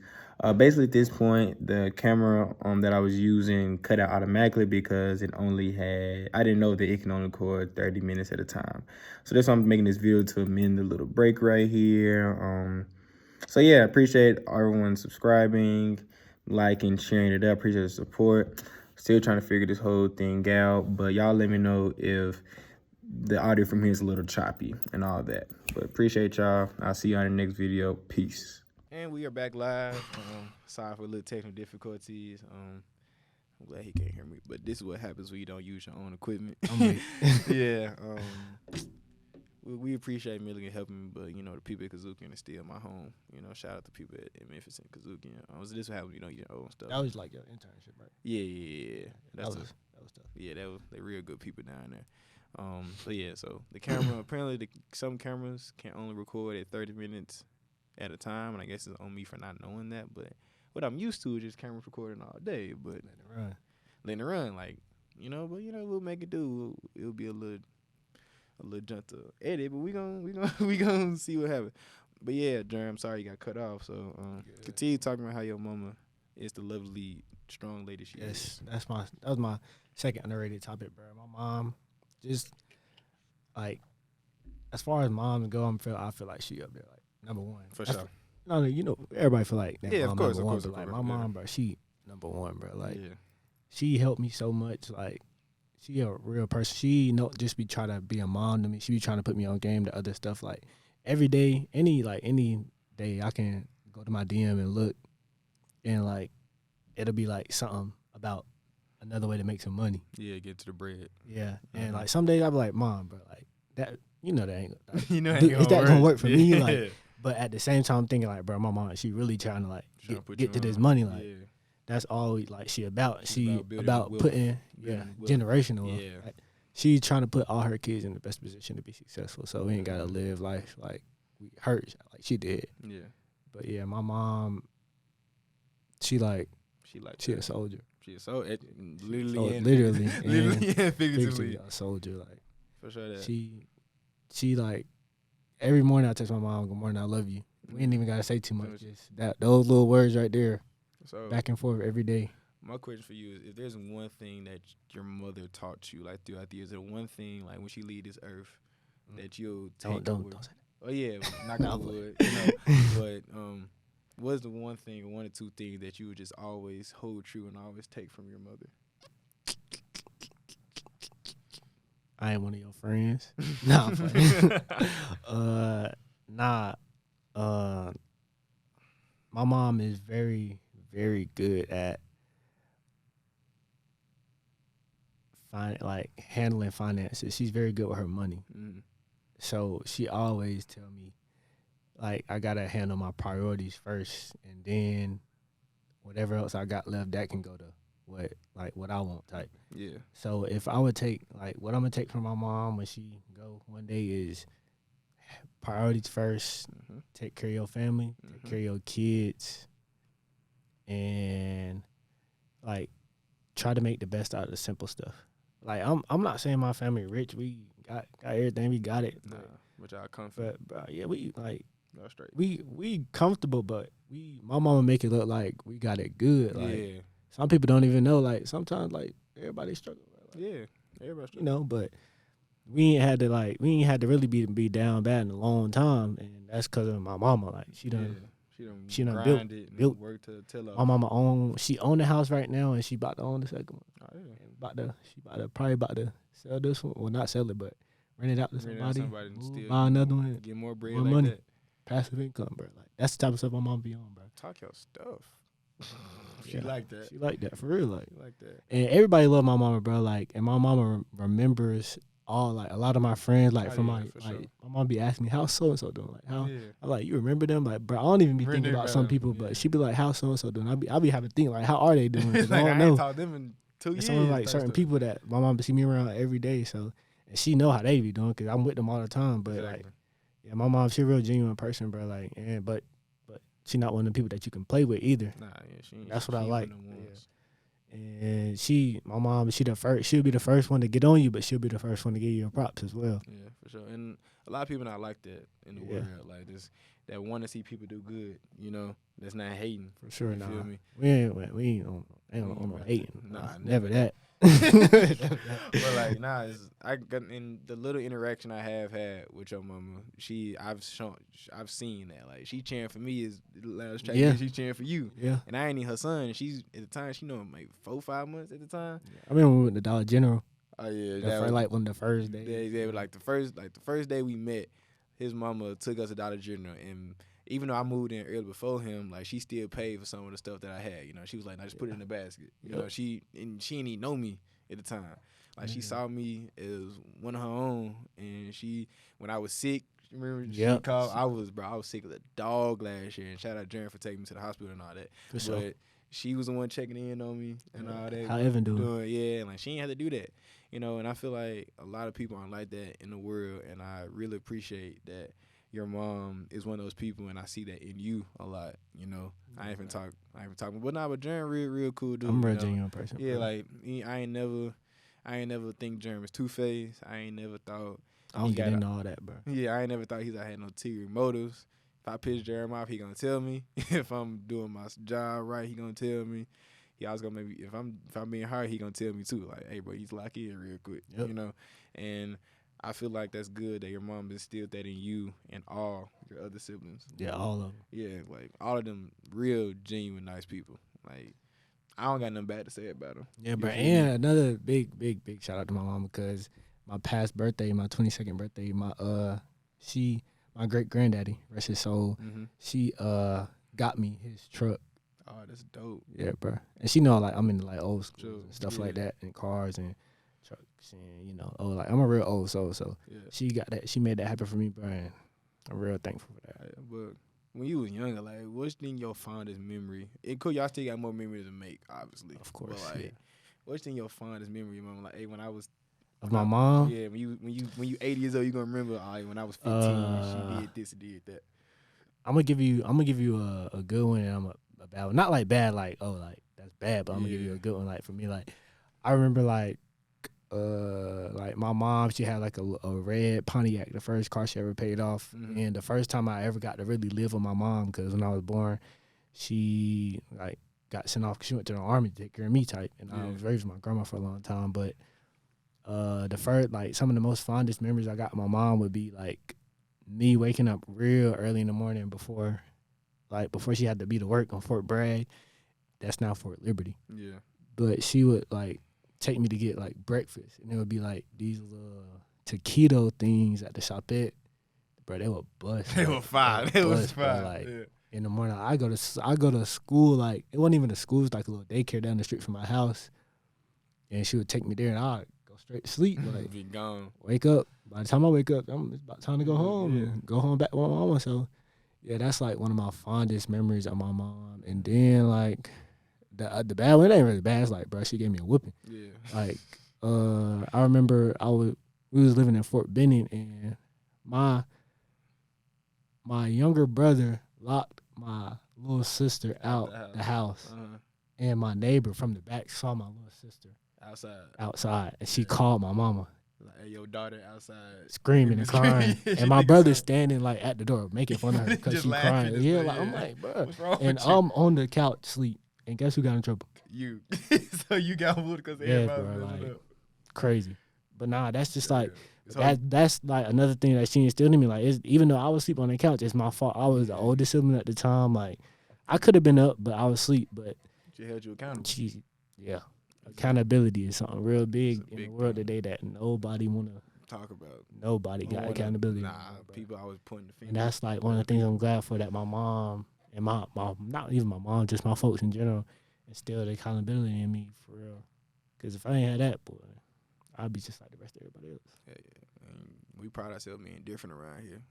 Basically, at this point, the camera that I was using cut out automatically because it only had, I didn't know that it can only record 30 minutes at a time. So that's why I'm making this video, to amend the little break right here. So yeah, I appreciate everyone subscribing, liking, sharing it up. Appreciate the support. Still trying to figure this whole thing out, but y'all let me know if the audio from here is a little choppy and all that. But appreciate y'all. I'll see you on the next video. Peace. And we are back live. Sorry for a little technical difficulties. I'm glad he can't hear me, but this is what happens when you don't use your own equipment. Yeah. We appreciate Milligan helping me, but, you know, the people at Kazuki are still my home. You know, shout out to people at Memphis and Kazuki. So this what happens, you know, your own stuff. That was like your internship, right? Yeah. That was tough. Yeah, they real good people down there. So the camera, apparently some cameras can only record at 30 minutes at a time, and I guess it's on me for not knowing that. But what I'm used to is just cameras recording all day, but letting it run, like, you know. But, you know, we'll make it do. It'll be a little jump to edit, but we gonna see what happens. But yeah, Jerm, I'm sorry you got cut off. So continue talking about how your mama is the lovely, strong lady she is. That was my second underrated topic, bro. My mom, just like, as far as moms go, I feel like she up there, like, number one. For sure. No, you know, everybody feel like that. Yeah, mom of course, number one, of course. but like my mom, bro, she number one, bro. Like, yeah. She helped me so much. Like, she a real person. She don't just be trying to be a mom to me. She be trying to put me on game to other stuff. Like, every day, any day, I can go to my DM and look, and like, it'll be like something about another way to make some money. Yeah, get to the bread. Yeah, and like some days I be like, Mom, bro, like that, you know that ain't gonna, you know, is that gonna work for me? Like, but at the same time, I'm thinking like, bro, my mom, she really trying to like get to this money. Like, that's all like she about. She about putting generational. Yeah. Like, she trying to put all her kids in the best position to be successful. So we ain't gotta live life like we hurt like she did. Yeah. But yeah, my mom, she a soldier. She a soldier, literally, literally, and figuratively a soldier. Like, for sure. That she like, every morning I text my mom, "Good morning, I love you." We ain't even gotta say too much. Just those little words right there, back and forth every day. My question for you is: if there's one thing that your mother taught you, like throughout the years, is there one thing, like when she leave this earth, that you'll take? Don't say that. Oh yeah, knock on wood. You know, but what's the one thing, or one or two things that you would just always hold true and always take from your mother? I ain't one of your friends. Nah, I'm playing. My mom is very, very good at handling finances. She's very good with her money. So she always tell me, like, I gotta handle my priorities first, and then whatever else I got left, that can go to what I want type. Yeah. So if I would take, like, what I'm gonna take from my mom when she go one day is priorities first. Take care of your family, take care of your kids, and like try to make the best out of the simple stuff. Like, I'm not saying my family rich. We got everything. We got it. But y'all comfortable. But yeah, we like. Y'all straight. We comfortable, but my mama make it look like we got it good. Like, yeah. Some people don't even know. Like, sometimes, like, everybody struggle. Like, yeah, everybody struggle. You know, but we ain't had to really be down bad in a long time, and that's because of my mama. Like, she done built work to tell her. My mama she own the house right now, and she about to own the second one. Oh, yeah. And she about to sell this one. Well, not sell it, but rent it out to somebody and still buy another one, get more bread, more like money. that. Passive income, bro. Like, that's the type of stuff my mom be on, bro. Talk your stuff. She like that. She like that for real, like that. And everybody love my mama, bro. Like, and my mama remembers all, like, a lot of my friends, like, from my mom be asking me, how's so and so doing? Like, how I'm like, you remember them? Like, bro, I don't even be thinking about some people, but she be like, how's so and so doing? I be having to think, like, how are they doing? Like, I ain't talked to them in 2 years. Some like certain people that my mom see me around every day, so, and she know how they be doing because I'm with them all the time. But like, yeah, my mom, she a real genuine person, bro. Like, and but she not one of the people that you can play with either. Nah, yeah, that's what I like. Yeah. And my mom, she'll be the first one to get on you, but she'll be the first one to give you your props as well. Yeah, for sure. And a lot of people not like that in the world. Like this, that want to see people do good. You know, that's not hating. For sure, you feel me? We ain't on no hating. Nah, never that. But like, nah, I got in the little interaction I have had with your mama. I've seen that. Like, she cheering for me is last track. She's cheering for you. Yeah, and I ain't even her son. And she's at the time she know him like 4-5 months at the time. I remember when we went to Dollar General. Oh yeah, that was like one of the first days. They were like the first day we met. His mama took us to Dollar General, and even though I moved in early before him, like she still paid for some of the stuff that I had. You know, she was like, "I just put it in the basket." You know, she didn't even know me at the time. Like she saw me as one of her own, and when I was sick, remember she called. I was sick as a dog last year, and shout out Jeremy for taking me to the hospital and all that. For sure. But she was the one checking in on me and all that. How Evan doing? Yeah, like she ain't had to do that. You know, and I feel like a lot of people aren't like that in the world, and I really appreciate that your mom is one of those people, and I see that in you a lot. You know, I ain't even talking, but Jeremy real cool dude. I'm a real genuine person. Yeah, bro. Like I ain't never think Jeremy's two-faced. I ain't never thought. I don't get into all that, bro. Yeah, I ain't never thought I had no ulterior motives. If I piss Jeremy off, he gonna tell me. If I'm doing my job right, he gonna tell me. He always gonna maybe if I'm being hard, he gonna tell me too. Like, hey, bro, you lock in real quick. Yep. You know, and I feel like that's good that your mom instilled that in you and all your other siblings. Yeah, all of them. Yeah, like all of them real genuine nice people. Like I don't got nothing bad to say about them. Yeah, bro. And another big shout out to my mom, because my past birthday, my 22nd birthday, my great granddaddy, rest his soul, she got me his truck. Oh, that's dope. Yeah, bro. And she know like I'm into like old school and stuff like that, and cars and trucks, and like I'm a real old soul. So she got that. She made that happen for me, bro. And I'm real thankful for that. But when you was younger, like, what's been your fondest memory? It cool, y'all still got more memories to make, obviously. Of course. But like, what's been your fondest memory, mom? Like, hey, when I was of my mom. Yeah, when you 80 years old, you gonna remember. When I was 15, she did this and did that. I'm gonna give you a good one, and I'm a bad one. Not like bad, like that's bad, but I'm gonna give you a good one. Like for me, like I remember like my mom, she had like a red Pontiac, the first car she ever paid off, and the first time I ever got to really live with my mom, because when I was born, she like got sent off because she went to the army to take care of me type, and I was raised with my grandma for a long time. But the first, like, some of the most fondest memories I got with my mom would be like me waking up real early in the morning before she had to be to work on Fort Bragg. That's now Fort Liberty. Yeah. But she would like take me to get like breakfast, and it would be like these little taquito things at the shopette. Bro, they were bust. They were fine. It was fine. Like in the morning, I go to school. Like it wasn't even a school; it was like a little daycare down the street from my house. And she would take me there, and I'd go straight to sleep. Like be gone. Wake up. By the time I wake up, it's about time to go home and go home back with my mama. So yeah, that's like one of my fondest memories of my mom. And then like the bad one, it ain't really bad. It's like, bro, she gave me a whooping. Yeah. Like I remember we was living in Fort Benning, and my younger brother locked my little sister out the house. And my neighbor from the back saw my little sister outside, and she called my mama. Like, hey, your daughter outside screaming and crying, and my brother standing like at the door making fun of her because she crying. Yeah, like I'm like, bro, and I'm on the couch sleep, and guess who got in trouble? You. So you got wood because everybody was like, crazy. But nah, that's just like that's like another thing that she instilled in me. Like, even though I was asleep on the couch, it's my fault. I was the oldest sibling at the time. Like, I could have been up, but I was asleep. But she held you accountable. Accountability is something real big in the world today that nobody want to talk about. Nobody got accountability. Nah, people always pointing the finger. And that's like one of the things I'm glad for, that my mom and my not even my mom, just my folks in general, instilled accountability in me for real. Because if I ain't had that, boy, I'd be just like the rest of everybody else. Yeah. And we pride ourselves being different around here.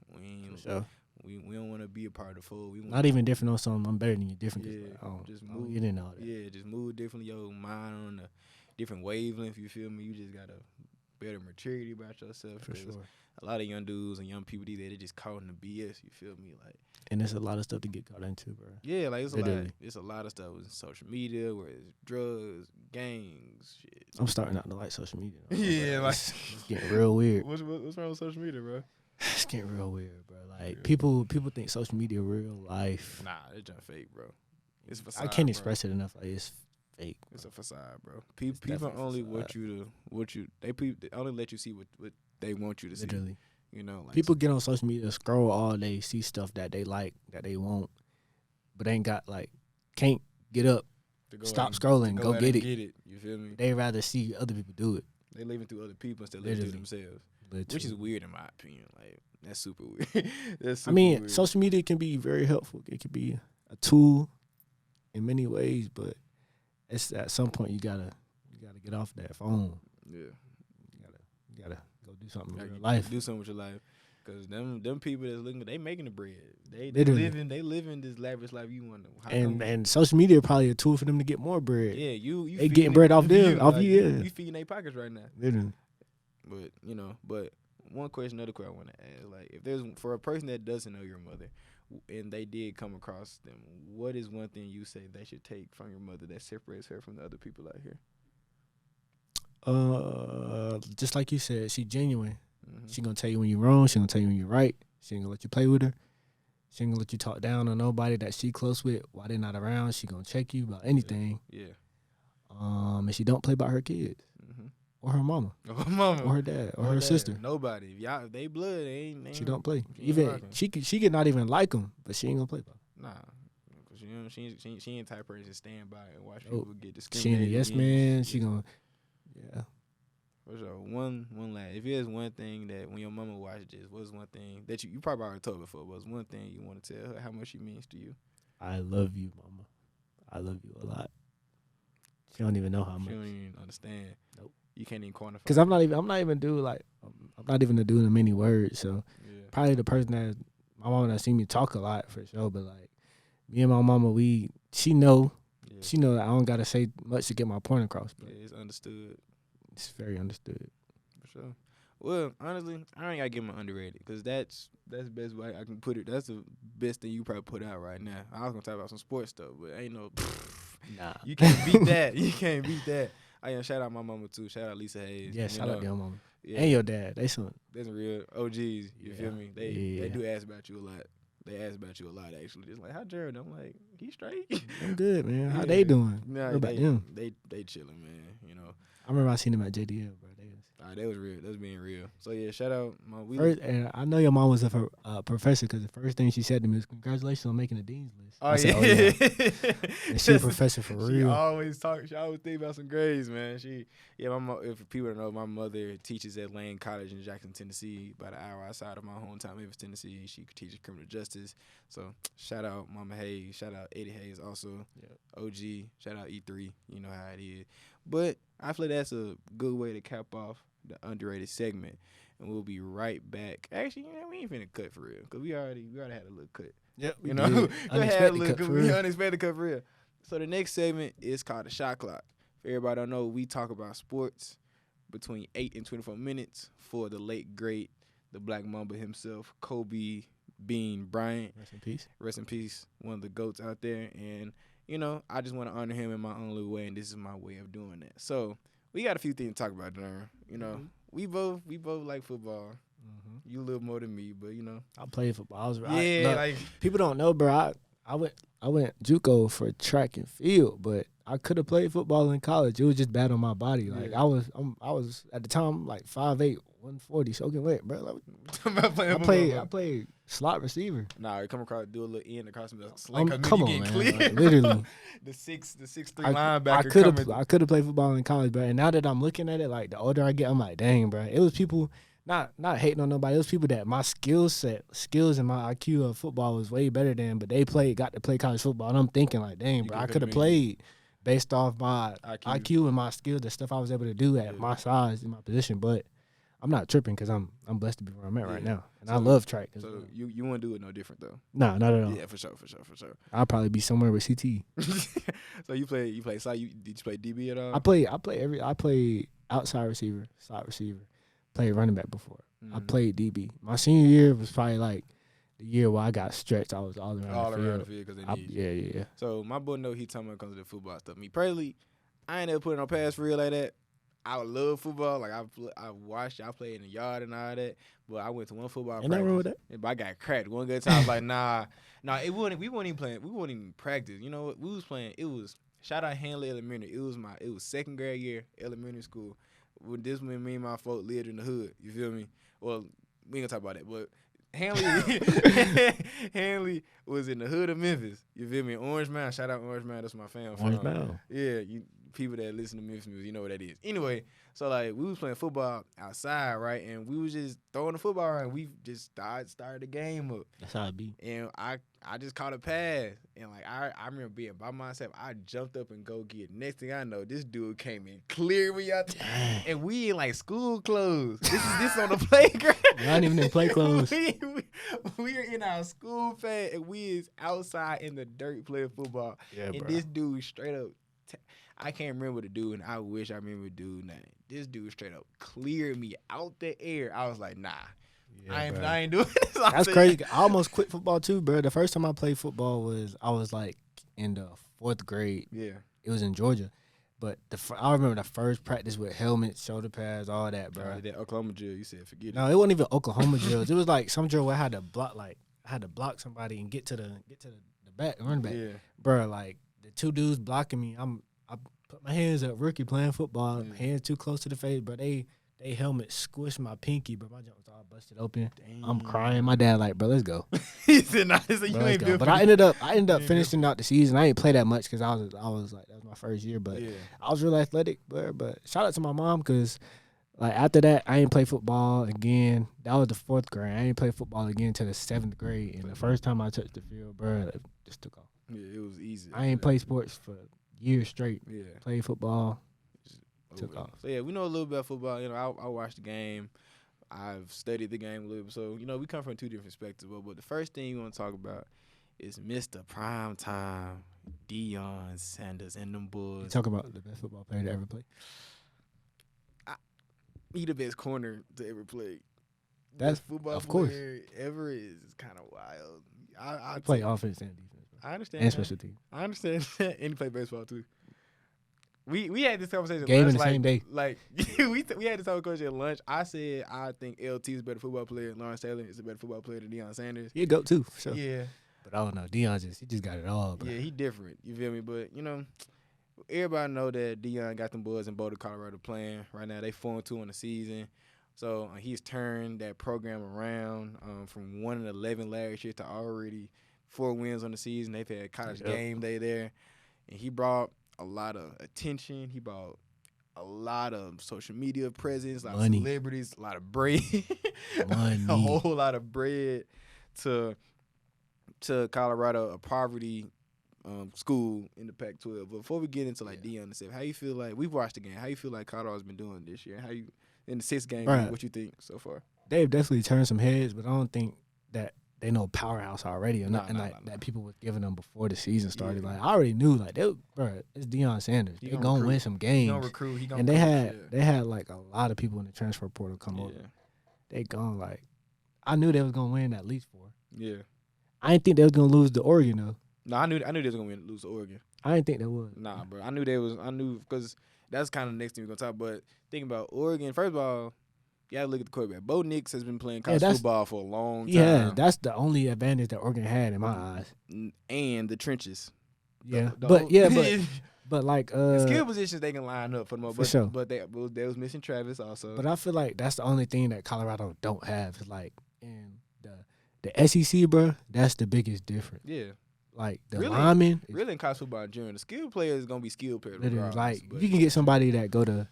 We don't want to be a part of the fold. Not even different on something. I'm better than you. Different. Just move. Get in all that. Yeah, just move differently. Your mind on a different wavelength. You feel me? You just got a better maturity about yourself. For sure. A lot of young dudes and young people these days, they just caught in the BS. You feel me? Like, and there's a lot of stuff to get caught into, bro. Yeah, like it's a lot of stuff with social media, where it's drugs, gangs, shit. I'm starting out to like social media. Yeah, like it's getting real weird. What's wrong with social media, bro? It's getting real weird, bro. Like people think social media real life. Nah, it's just fake, bro. It's a facade. I can't express it enough. Like it's fake. Bro. It's a facade, bro. People only want you to they only let you see what they want you to see. Literally. You know, like people get on social media, scroll all day, see stuff that they like, that they want, but they ain't got can't get up, stop scrolling, go get it. You feel me? They rather see other people do it. They living through other people instead of living through themselves, which is weird in my opinion. Like that's super weird. Weird. Social media can be very helpful. It can be a tool in many ways, but it's at some point you gotta get off that phone. Yeah, you gotta go do something with your life. Do something with your life, cause them people that's looking, they making the bread. They living this lavish life. You wonder and social media probably a tool for them to get more bread. Yeah, you they getting bread off them, off you. Yeah, you feeding their pockets right now. Literally. But another question I want to ask, like, if there's for a person that doesn't know your mother, and they did come across them, what is one thing you say they should take from your mother that separates her from the other people out here? Just like you said, she genuine. Mm-hmm. She gonna tell you when you're wrong. She gonna tell you when you're right. She ain't gonna let you play with her. She ain't gonna let you talk down on nobody that she close with while they're not around. She gonna check you about anything. Yeah. And she don't play about her kids. Mm-hmm. Or her mama. Or her dad. Or her sister. Nobody. If they blood, they ain't she don't play. Even she could not even like them, but she ain't gonna play about them. Nah. She ain't the type of person to stand by and watch people get discriminated. She ain't a yes man. She gonna For sure. One last. If there's one thing that when your mama watched this, what's one thing that you probably already told before, but what's one thing you want to tell her how much she means to you? I love you, mama. I love you a lot. She don't even know how much. She don't even understand. Nope. You can't even quantify. Because I'm not even a dude in many words. So probably the person that my mama that seen me talk a lot for sure. But like me and my mama, she know that I don't gotta say much to get my point across. But it's understood. It's very understood. For sure. Well, honestly, I ain't gotta give my underrated because that's the best way I can put it. That's the best thing you probably put out right now. I was gonna talk about some sports stuff, but ain't no. Nah. You can't beat that. You can't beat that. Shout out my mama too. Shout out Lisa Hayes. Yeah, shout out your mama. Yeah. And your dad. They some. That's real OGs. You feel me? They do ask about you a lot. They ask about you a lot actually. Just like, how Jared? I'm like, he straight. I'm good, man. How they doing? Nah, what about them? They chilling, man. You know. I remember I seen them at JDL, bro. That was real. That was being real. So yeah, shout out my. And I know your mom was a professor because the first thing she said to me was, "Congratulations on making the dean's list." Oh, yeah. And she's a professor for real. She always think about some grades, man. My mom, if people don't know, my mother teaches at Lane College in Jackson, Tennessee, about an hour outside of my hometown, Memphis, Tennessee. She teaches criminal justice. So shout out Mama Hayes. Shout out Eddie Hayes also. Yep. OG. Shout out E3. You know how it is. But I feel that's a good way to cap off the underrated segment, and we'll be right back. Actually, we ain't finna cut for real because we already had a little cut. Yep, we had a little cut. We unexpected cut for real. So the next segment is called the shot clock. For everybody don't know, we talk about sports between 8 and 24 minutes for the late great, the Black Mamba himself, Kobe Bean Bryant. Rest in peace. Rest in peace. One of the GOATs out there, and I just want to honor him in my own little way, and this is my way of doing that. So we got a few things to talk about, Jermey. Mm-hmm. We both like football. Mm-hmm. You a little more than me, but I played football. People don't know, bro. I went JUCO for track and field, but I could have played football in college. It was just bad on my body. Like I was at the time like 5'8", 140, soaking wet, bro. I played slot receiver. Nah, you come across, do a little end across the come on, man. Like, literally, the 6'3" linebacker. I could have played football in college, bro. And now that I'm looking at it, like the older I get, I'm like, dang, bro. It was people not hating on nobody. It was people that my skills and my IQ of football was way better than, but they got to play college football. And I'm thinking like, dang, bro, I could have played based off my IQ and my skills, the stuff I was able to do at my size and my position, but I'm not tripping because I'm blessed to be where I'm at right now, and I love track. So you want to do it no different though? Nah, not at all. Yeah, for sure. I'll probably be somewhere with CT. So you play slot? Did you play DB at all? I played outside receiver, slot receiver, played running back before. Mm-hmm. I played DB. My senior year was probably like the year where I got stretched. I was all around the field because they need you. Yeah. So my boy know he talking about comes to the football stuff. Me personally, I ain't never put it on pass for real like that. I love football. Like I watched, I played in the yard and all that. But I went to one football Ain't nothing wrong with practice. But I got cracked one good time. I was like, nah, it wasn't. We weren't even playing. We weren't even practice. You know what? We was playing. It was shout out Hanley Elementary. It was second grade year elementary school. When me and my folk lived in the hood. You feel me? Well, we ain't gonna talk about that, but. Hanley was in the hood of Memphis. You feel me? Orange Mountain. Shout out Orange Mountain. That's my family. Orange Mountain. Yeah, people that listen to Memphis music, you know what that is. Anyway, so like we was playing football outside, right? And we was just throwing the football around. We just started the game up. That's how it be. And I just caught a pass. And like I remember being by myself. I jumped up and go get it. Next thing I know, this dude came in, cleared me out. And we in like school clothes. This on the playground. Not even in play clothes. we are in our school pad and we is outside in the dirt playing football. Yeah, and bro. this dude straight up I can't remember the dude, and I wish I remember the dude name. This dude straight up cleared me out the air. I was like, nah, yeah, I ain't doing this. That's crazy. I almost quit football too, bro. The first time I played football I was like in the 4th grade. Yeah. It was in Georgia. But I remember the first practice with helmets, shoulder pads, all that, bro. That Oklahoma drill, you said forget it. No, it wasn't even Oklahoma drills. It was like some drill where I had to block somebody and get to the back, run back. Yeah. Bro, like the two dudes blocking me, I put my hands up, rookie playing football, hands too close to the face, bro. They helmet squished my pinky, bro. My jump was all busted open. Damn. I'm crying. My dad like, bro, let's go. He said, nah, you bro, ain't built. But I ended up finishing out the season. I didn't play that much because I was like, that was my first year, but I was real athletic, bro. But shout out to my mom because like after that, I ain't play football again. That was the 4th grade. I ain't play football again until the 7th grade. And the first time I touched the field, bro, it just took off. Yeah, it was easy. I ain't played sports for years straight. Yeah. Played football. Took off. So yeah, we know a little bit about football. You know, I watched the game. I've studied the game a little bit. So, you know, we come from 2 different perspectives. But the first thing you want to talk about is Mr. Primetime, Deion Sanders and them boys. You talk about the best football player to ever play. He the best corner to ever play. That's best football of course player ever is kind of wild. I play offense and defense. Bro. I understand. And special team. I understand that. And he play baseball too. We had this conversation. Game lunch, in the same day. Like we had this conversation at lunch. I said I think LT is a better football player. Lawrence Taylor is a better football player than Deion Sanders. He'd go too, for sure. Yeah. But I don't know. Deion he just got it all, bro. Yeah, he different. You feel me? But, you know, everybody know that Deion got them boys in Boulder, Colorado playing. Right now they 4-2 in the season. So he's turned that program around from 1-11 last year to already 4 wins on the season. They've had college game day there. And he brought a lot of attention. He brought a lot of social media presence, a lot of celebrities, a lot of bread. Money. A whole lot of bread to Colorado, a poverty school in the Pac-12. But before we get into like Deion and stuff, how you feel like we've watched the game? How you feel like Colorado's been doing this year? How you in the 6th game? Right. What you think so far? They've definitely turned some heads, but I don't think that they know powerhouse already or nothing that people was giving them before the season started. Yeah. Like I already knew, like it's Deion Sanders. They gonna win some games. He gonna recruit. He gonna and they had like a lot of people in the transfer portal come over. They gone like I knew they was gonna win at least 4. Yeah. I didn't think they was gonna lose to Oregon though. No, I knew they was gonna lose to Oregon. I didn't think they would. Nah, bro. I knew because that's kind of the next thing we're gonna talk about. Thinking about Oregon, first of all, you gotta look at the quarterback. Bo Nix has been playing college football for a long time. Yeah, that's the only advantage that Oregon had in my eyes. And the trenches. Yeah, but like the skill positions they can line up for the most. For sure. But they was missing Travis also. But I feel like that's the only thing that Colorado don't have is like in the SEC, bro. That's the biggest difference. Yeah. Like the linemen. Really in college football in general, the skill player is gonna be skill player. Like you can get somebody that go to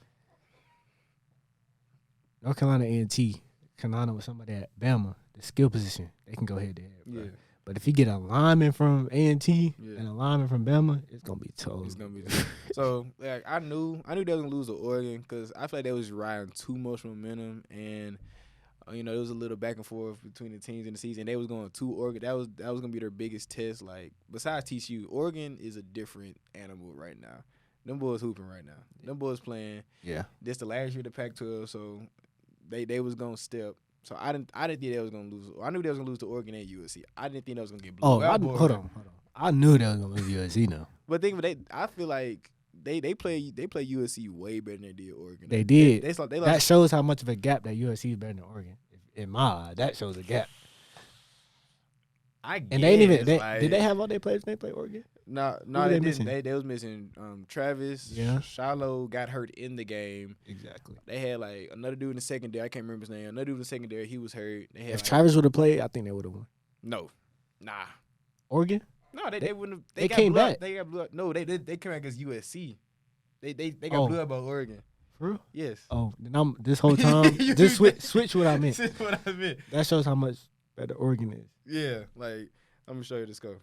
North Carolina A&T, Carolina with somebody at Bama, the skill position, they can go head to head. Yeah. But if you get a lineman from A&T and a lineman from Bama, it's gonna be tough. It's gonna be so. Like I knew they was gonna lose to Oregon because I feel like they was riding too much momentum, and you know, there was a little back and forth between the teams in the season. They was going to Oregon. That was gonna be their biggest test. Like besides TCU, Oregon is a different animal right now. Them boys hooping right now. Them boys playing. Yeah. This the last year of the Pac-12, so they was gonna step. So I didn't think they was gonna lose. I knew they was gonna lose to Oregon and USC. I didn't think they was gonna get blown out. Hold on. I knew they was gonna lose USC now. But think of it, I feel like they play USC way better than they did Oregon. They did. They That lost. shows how much of a gap that USC is better than Oregon. In my eye, that shows a gap. I guess, And they ain't even. like, Did they have all their players when they played Oregon? No, Who they they didn't. missing? They was missing Travis. Yeah. Shiloh got hurt in the game. Exactly. They had like another dude in the secondary. I can't remember his name. Another dude in the secondary. He was hurt. They had If like, Travis would have played, I think they would have won. no, nah, Oregon? no, they wouldn't have. they got came blew out. back. They got blew out. No, they came back against USC. They got Oh. blew out by Oregon. For real? Yes. Oh, then I'm this whole time. Just switch what I meant. That's what I meant. That shows how much better Oregon is. Yeah, like I'm gonna show you the score.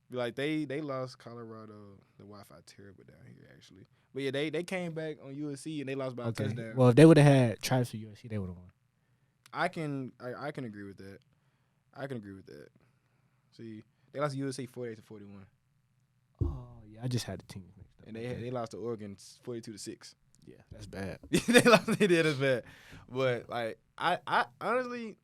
Like they lost Colorado. The Wi-Fi terrible down here actually. But yeah, they came back on USC and they lost by a touchdown. Well, if they would have had Travis for USC, they would have won. I can agree with that. See, they lost to USC 48-41, Oh yeah, I just had the teams mixed up. and they lost to Oregon 42-6. Yeah, that's bad. They did as bad. But like I honestly,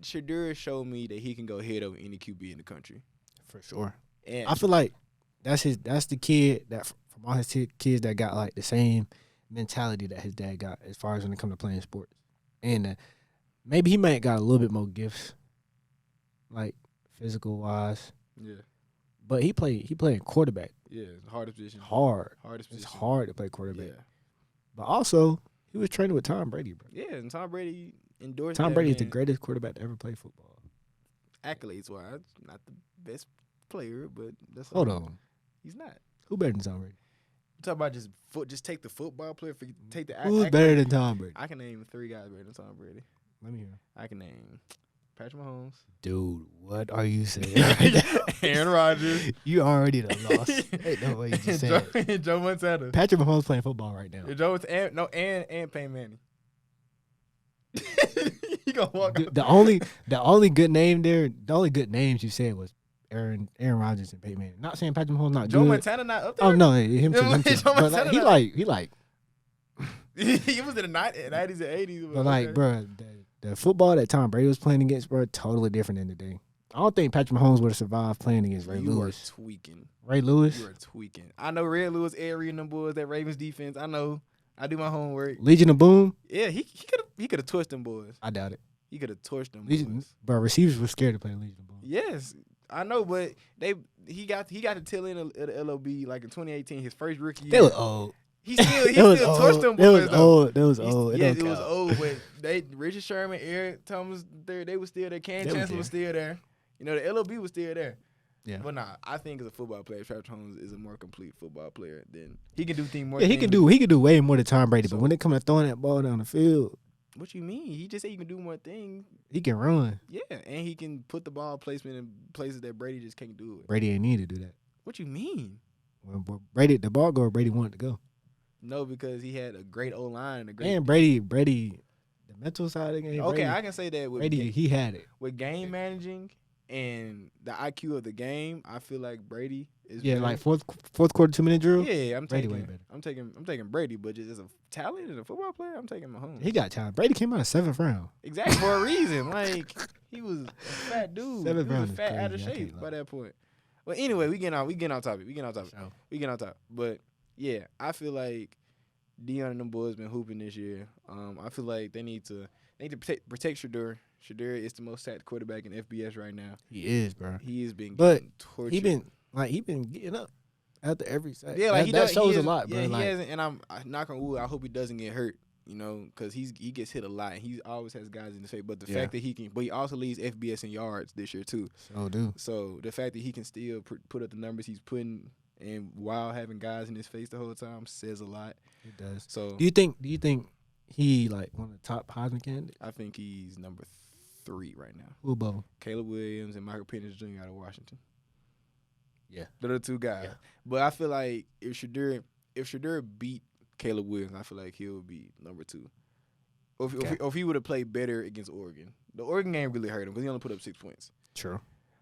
Shadur showed me that he can go head over any QB in the country. For sure. And I feel like that's the kid that from all his kids that got like the same mentality that his dad got as far as when it comes to playing sports, and maybe he might got a little bit more gifts, like physical wise. yeah, But he played quarterback it's the hardest position. It's Hardest position. hard to play quarterback. Yeah, But also he was training with Tom Brady, bro. yeah, and Tom Brady endorsed. Tom that Brady is the man. greatest quarterback to ever play football. Accolades wise, not the best player, but that's Hold all. on, He's not. who better than Tom Brady? You talk about just take the football player, take the Who's accolades. better than Tom Brady? I can name 3 guys better than Tom Brady. Let me hear. I can name Patrick Mahomes, Dude, what are you saying? Aaron Rodgers, You already done lost. Ain't no way you just said it. and Joe Montana. Patrick Mahomes playing football right now. And and Peyton Manning. You gonna walk out. The only good name there, the only good names you said was Aaron Rodgers and Peyton Manning. Not saying Patrick Mahomes not Joe good. Montana not up there. Oh no, him too. Him too. Joe But Montana like, he not- like, He was in the 90s and 80s. but like, bro, the football that Tom Brady was playing against, bro, totally different than today. I don't think Patrick Mahomes would have survived playing against Ray you Lewis. are tweaking. Ray Lewis, You are tweaking. I know Ray Lewis, Ed Reed, and them boys, that Ravens defense. I know. I do my homework. Legion of Boom. Yeah, he could have torched them boys. I doubt it. He could have torched them Legion, boys. bro, receivers were scared to play Legion of Boom. Yes, I know, but he got to tail end of the LOB like in 2018, his first rookie year. They were old. He still They was torched them old. They boys was though. old. They was old. Yes, don't it was count. old, but Richard Sherman, Eric Thomas, they were still there. Cam They were Chancellor there. was still there. You know, the LOB was still there. Yeah. But nah, I think as a football player, Patrick Mahomes is a more complete football player than he can do things more. Yeah, he can do way more than Tom Brady. But when it comes to throwing that ball down the field, What you mean? He just said he can do more things. he can run. Yeah, and he can put the ball placement in places that Brady just can't do it. Brady ain't need to do that. What you mean? When Brady the ball go where Brady wanted to go. No, because he had a great O line and a great. And Brady, the mental side of the game. Okay, Brady, I can say that with Brady, he had it. with game managing and the IQ of the game. I feel like Brady is. Yeah, better. like fourth quarter 2-minute drill. Yeah, I'm Brady taking. way better. I'm taking Brady, but just as a talent and a football player, I'm taking Mahomes. He got time. Brady came out of 7th round. Exactly for a reason. Like he was a fat dude. He Seventh was round a is fat out of crazy. I shape can't by lie. that point. Well, anyway, we getting on topic. So, But yeah, I feel like Deion and them boys been hooping this year. I feel like they need to protect Shadur. Shadur is the most sacked quarterback in FBS right now. he is, bro. He has been But getting tortured. He been getting up after every sack. Yeah, like that shows a lot, bro. Yeah, Like, he hasn't, and I'm knock on wood. I hope he doesn't get hurt. You know, because he gets hit a lot, and he always has guys in the face. But the Yeah. fact that but he also leads FBS in yards this year too. so do. So the fact that he can still put up the numbers he's putting, and while having guys in his face the whole time, says a lot. He does. So Do you think he like one of the top Heisman candidates? I think he's number 3 right now. Who above him? Caleb Williams and Michael Penix Jr. out of Washington. Yeah. They're the 2 guys. Yeah. But I feel like if Shadur beat Caleb Williams, I feel like he'll be number 2. Or if he would have played better against Oregon. The Oregon game really hurt him because he only put up 6 points. True.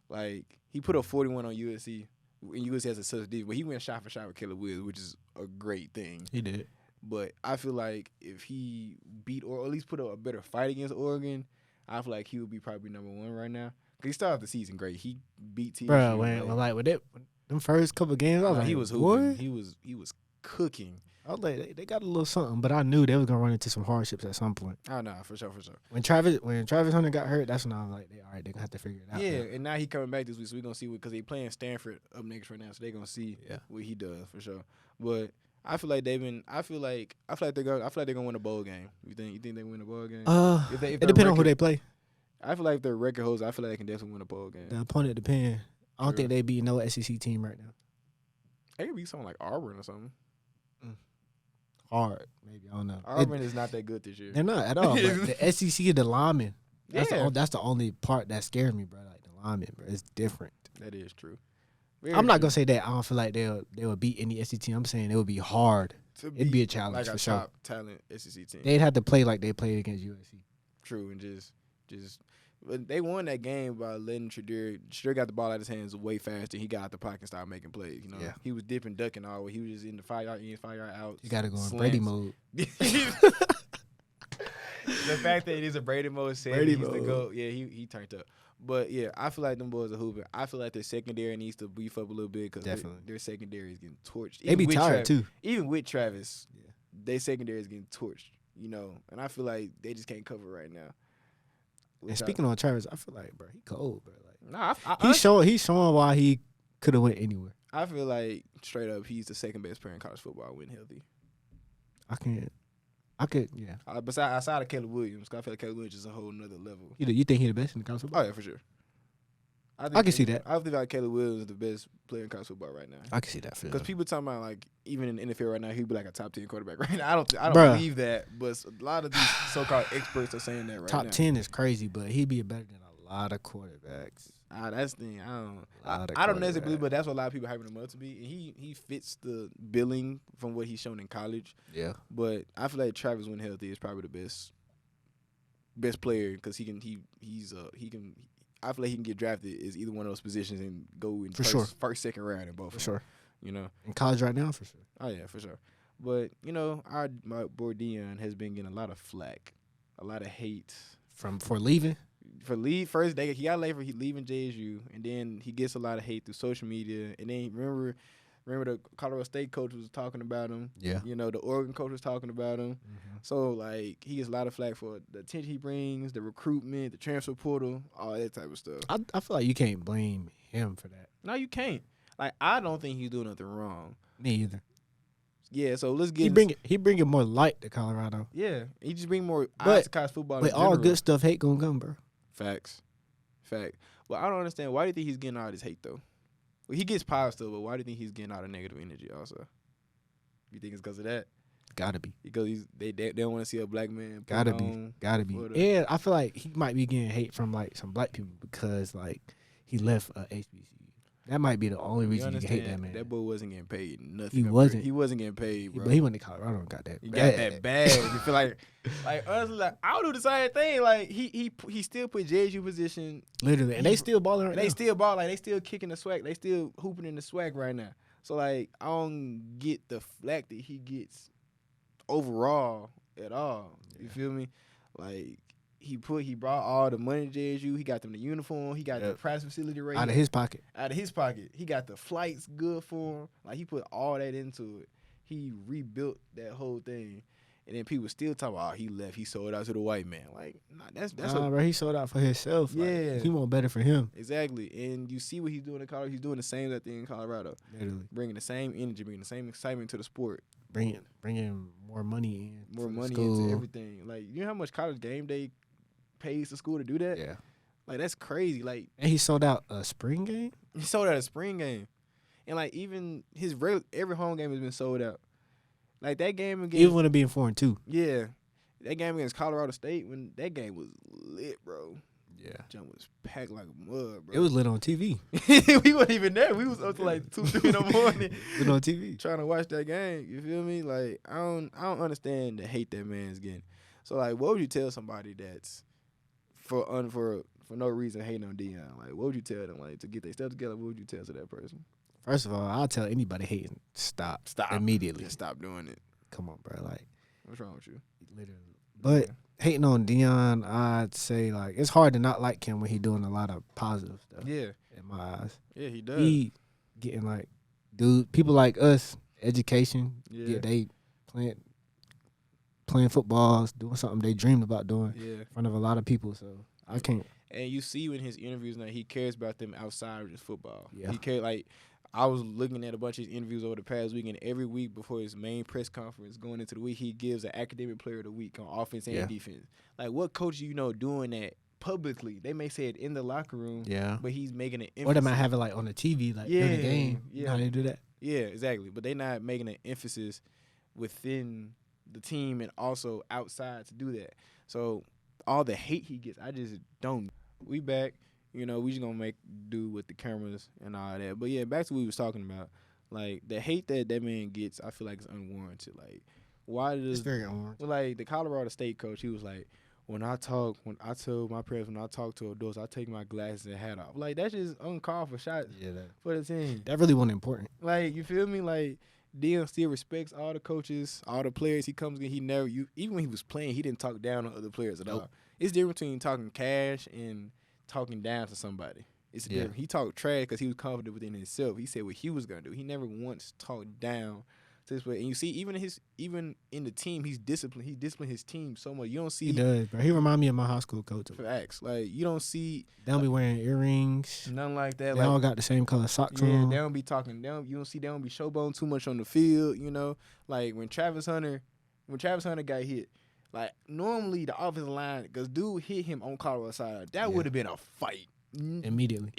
Like, he put up 41 on USC, and USC has a such defense, but he went shot for shot with Caleb Williams, which is a great thing. He did. But I feel like if he beat or at least put up a better fight against Oregon, I feel like he would be probably number 1 right now. Because he started the season great. He beat TSU. Bro, when Them first couple games, I was like, he was what? hooping. He was cooking. I was like, they got a little something, but I knew they was gonna run into some hardships at some point. Oh no, for sure. When Travis Hunter got hurt, that's when I was like, all right, they gonna have to figure it out. Yeah, and now he coming back this week, so we gonna see what, because they playing Stanford up next right now, so they gonna see what he does for sure. But I feel like I feel like they're gonna win a bowl game. You think they win a bowl game? If it depends on who they play. I feel like if they're record holders, I feel like they can definitely win a bowl game. The opponent depends. I don't think they beat no SEC team right now. They could be something like Auburn or something. Hard, maybe, I don't know. Auburn is not that good this year. They're not at all. But the SEC, the linemen. Yeah. That's the only part that scares me, bro. Like the linemen, bro. It's different. That is true. I'm not gonna say that I don't feel like they will beat any SEC team. I'm saying it would be hard. It'd be a challenge like for sure. Top talent SEC team. They'd have to play like they played against USC. True, and just but they won that game by letting Shadir got the ball out of his hands way faster. He got out the pocket and started making plays. You know, he was dipping, ducking all. He was just in the 5 yard in, 5 yard out. You got to go in Brady mode. The fact that it is a Brady mode said he's the GOAT. Yeah, he turned up. But yeah, I feel like them boys are hooping. I feel like their secondary needs to beef up a little bit, because their secondary is getting torched. They be tired too. Even with Travis, their secondary is getting torched. You know, and I feel like they just can't cover right now. And speaking on Travis, I feel like, bro, he cold, bro. Like, nah, he's showing why he could have went anywhere. I feel like straight up, he's the second best player in college football when healthy. I could, yeah. Outside of Caleb Williams, 'cause I feel like Caleb Williams is a whole nother level. You think he the best in college football? Oh yeah, for sure. I can see that. I feel like Caleb Williams is the best player in college football right now. I can see that. Because people talking about, like, even in the NFL right now, he'd be like a top 10 quarterback right now. I don't believe that, but a lot of these so-called experts are saying that right now. Top 10 is crazy, but he'd be better than a lot of quarterbacks. That's the thing. I don't necessarily believe, but that's what a lot of people hyping him up to be. And he fits the billing from what he's shown in college. Yeah. But I feel like Travis, when healthy, is probably the best player, because I feel like he can get drafted as either one of those positions and go in first, second round in both. For sure. You know, in college right now, for sure. Oh yeah, for sure. But you know, my boy Deion has been getting a lot of flack, a lot of hate for leaving. First day he got late for leaving JSU, and then he gets a lot of hate through social media. And then remember the Colorado State coach was talking about him. Yeah. You know, the Oregon coach was talking about him. Mm-hmm. So like he gets a lot of flack for the attention he brings, the recruitment, the transfer portal, all that type of stuff. I feel like you can't blame him for that. No, you can't. Like, I don't think he's doing nothing wrong. Me either. Yeah, so let's get he bringing more light to Colorado. Yeah, he just bring more eyes to college football. But all good stuff, hate gonna come, bro. Facts. Well, I don't understand. Why do you think he's getting all this hate, though? Well, he gets positive, but why do you think he's getting all the negative energy also? You think it's because of that? Gotta be. Because they don't want to see a black man. Gotta be. And I feel like he might be getting hate from, like, some black people because, like, he left HBCU. That might be the only reason you can hate that man. That boy wasn't getting paid nothing. He wasn't. He wasn't getting paid, bro. But he went to Colorado and got that. He got that bag. You feel like honestly, like, I would do the same thing. Like he still put JSU position. Literally, and they still balling right now. They still ball, like they still kicking the swag. They still hooping in the swag right now. So like I don't get the flack that he gets overall at all. You feel me? Like. He brought all the money to JSU. He got them the uniform. He got the practice facility right out of his pocket. He got the flights good for him. Like, he put all that into it. He rebuilt that whole thing. And then people still talking about, he left. He sold out to the white man. Like, that's bro. He sold out for himself. Yeah. Like, he want better for him. Exactly. And you see what he's doing in Colorado. He's doing the same thing in Colorado. Literally. Bringing the same energy, bringing the same excitement to the sport. Bringing more money in. More money into everything. Like, you know how much college game day pays the school to do that? Yeah. Like, that's crazy. Like, and he sold out a spring game? He sold out a spring game. And, like, even his every home game has been sold out. Like, that game against... Even when it being 4-2. Yeah. That game against Colorado State, when that game was lit, bro. Yeah. Jump was packed like mud, bro. It was lit on TV. We wasn't even there. We was up to, like, 2, 3 in the morning. Lit on TV. Trying to watch that game. You feel me? Like, I don't understand the hate that man's getting. So, like, what would you tell somebody that's... For no reason hating on Deion? Like, what would you tell them? Like, to get their stuff together, what would you tell to that person? First of all, I'll tell anybody hating, stop immediately. Just stop doing it. Come on, bro. Like, what's wrong with you? Literally. But hating on Deion, I'd say, like, it's hard to not like him when he doing a lot of positive stuff. Yeah. In my eyes. Yeah, he does. getting like, dude, people like us, education. Yeah. They playing footballs, doing something they dreamed about doing in front of a lot of people. So I can't. And you see in his interviews now, he cares about them outside of just football. Yeah. He cares, like, I was looking at a bunch of his interviews over the past week, and every week before his main press conference going into the week, he gives an academic player of the week on offense and defense. Like, what coach doing that publicly? They may say it in the locker room, but he's making an emphasis. Or they might have it like on the TV, like during the game. Yeah. You know how they do that? Yeah, exactly. But they're not making an emphasis within the team and also outside to do that. So all the hate he gets, I just don't. We back. We just going to make do with the cameras and all that. But, yeah, back to what we was talking about. Like, the hate that man gets, I feel like it's unwarranted. Like, why does... It's very unwarranted. Like, the Colorado State coach, he was like, when I tell my parents, when I talk to adults, I take my glasses and hat off. Like, that's just uncalled for shots for the team. That really wasn't important. Like, you feel me? Like, Deion still respects all the coaches, all the players he comes in. He never, even when he was playing, he didn't talk down on other players at all. It's different between talking cash and talking down to somebody. It's different. He talked trash because he was confident within himself. He said what he was gonna do. He never once talked down to this player. And you see, even in the team, he's disciplined. He disciplined his team so much. You don't see. He does, bro. He remind me of my high school coach. Facts. Like, you don't see. They don't be wearing earrings. Nothing like that. They all got the same color socks on. Yeah, they don't be talking. You don't see. They don't be showboating too much on the field. Like when Travis Hunter got hit. Like, normally the offensive line, because dude hit him on Colorado side, that would have been a fight. Immediately.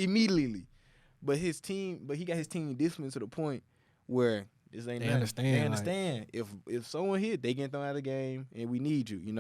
But he got his team disciplined to the point where this ain't nothing. They understand. Like, if someone hit, they get thrown out of the game, and we need you, He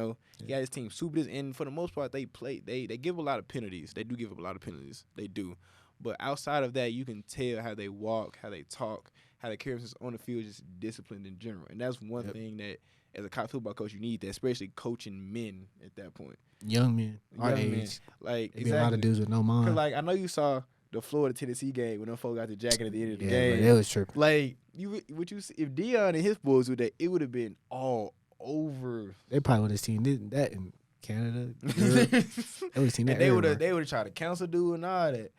got his team super this, and for the most part, they give a lot of penalties. They do give up a lot of penalties. They do. But outside of that, you can tell how they walk, how they talk, how they carry themselves on the field, just disciplined in general. And that's one thing that, as a college football coach, you need that, especially coaching men at that point. Young men, our age. Like, exactly. Be a lot of dudes with no mind. 'Cause, like, I know you saw the Florida-Tennessee game when them folks got the jacket at the end of the game. But it was tripping. Like, if Deion and his boys would that, it would have been all over. They probably would have seen that in Canada. Europe. They would have seen that. They would have tried to cancel dude and all that.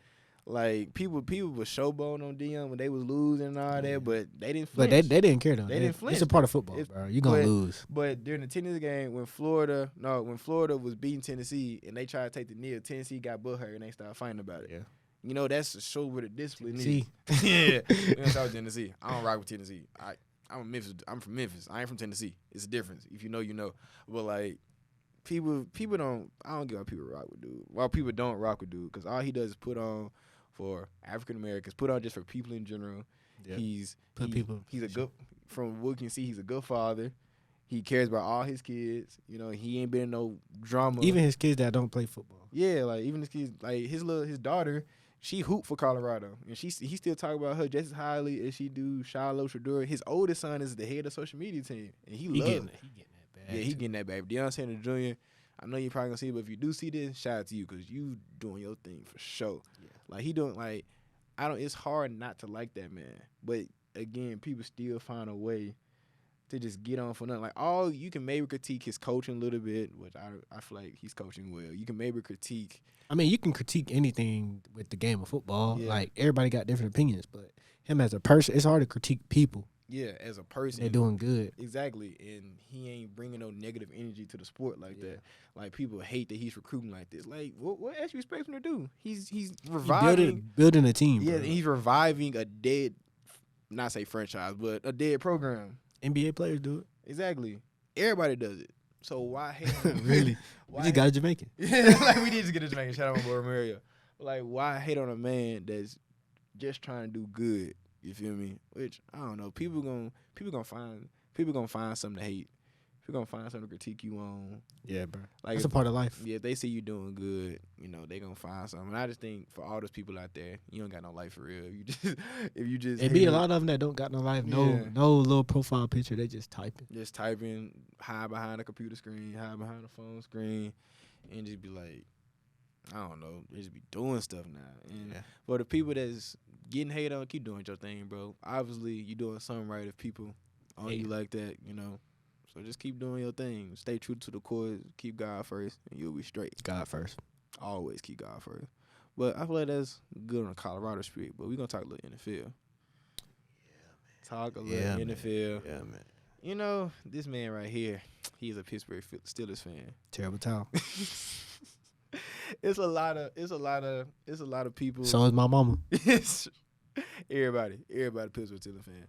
Like, people were showboating on Deion when they was losing and all that, but they didn't flinch. But they didn't care, though. They didn't flinch. It's a part of football, bro. You're going to lose. But during the Tennessee game, when Florida was beating Tennessee and they tried to take the knee, Tennessee got butthurt and they started fighting about it. Yeah. That's a show where the discipline is. Yeah. We don't talk Tennessee. I don't rock with Tennessee. I'm from Memphis. I ain't from Tennessee. It's a difference. If you know, you know. But, like, people don't – I don't get why people rock with dude. Why people don't rock with dude, because all he does is put on – for African Americans, put on just for people in general. Yep. He's a good, from what we can see, he's a good father. He cares about all his kids. He ain't been in no drama. Even his kids that don't play football. Yeah, like even his kids, like his daughter, she hooped for Colorado, and he still talk about her just as highly as she do Shiloh Shadura. His oldest son is the head of social media team, and he loves it. He getting that bag. Yeah, he getting that bag. Deion Sanders Jr., I know you're probably gonna see it, but if you do see this, shout out to you, because you doing your thing for sure. Yeah. Like, he doing, like, it's hard not to like that man. But again, people still find a way to just get on for nothing. Like, you can maybe critique his coaching a little bit, which I feel like he's coaching well. You can maybe critique. I mean, you can critique anything with the game of football. Yeah. Like, everybody got different opinions, but him as a person, it's hard to critique people. Yeah, as a person. They're doing good. Exactly. And he ain't bringing no negative energy to the sport like that. Like, people hate that he's recruiting like this. Like, what else you expect him to do? He's reviving. Building a team, yeah, bro. He's reviving a dead, not say franchise, but a dead program. NBA players do it. Exactly. Everybody does it. So why hate him? Really? We just got a Jamaican. Yeah, like, we did just get a Jamaican. Shout out my boy Mario. Like, why hate on a man that's just trying to do good? You feel me? Which, I don't know. People gonna find something to hate. People gonna find something to critique you on. Yeah, bro. Like, it's a part of life. Yeah, if they see you doing good, they gonna find something. And I just think for all those people out there, you don't got no life for real. If you just it be a lot of them that don't got no life. No little profile picture. They just typing. Just typing, hide behind a computer screen, hide behind a phone screen, and just be like, I don't know, they just be doing stuff now. And for the people that's getting hate on, keep doing your thing, bro. Obviously, you doing something right if people on you like that, So just keep doing your thing. Stay true to the core. Keep God first, and you'll be straight. God first. Always keep God first. But I feel like that's good on the Colorado street. But we're going to talk a little NFL. talk a little NFL. Yeah, man. You know, this man right here, he's a Pittsburgh Steelers fan. Terrible time. It's a lot of people. So is my mama. everybody Pittsburgh Steelers fan.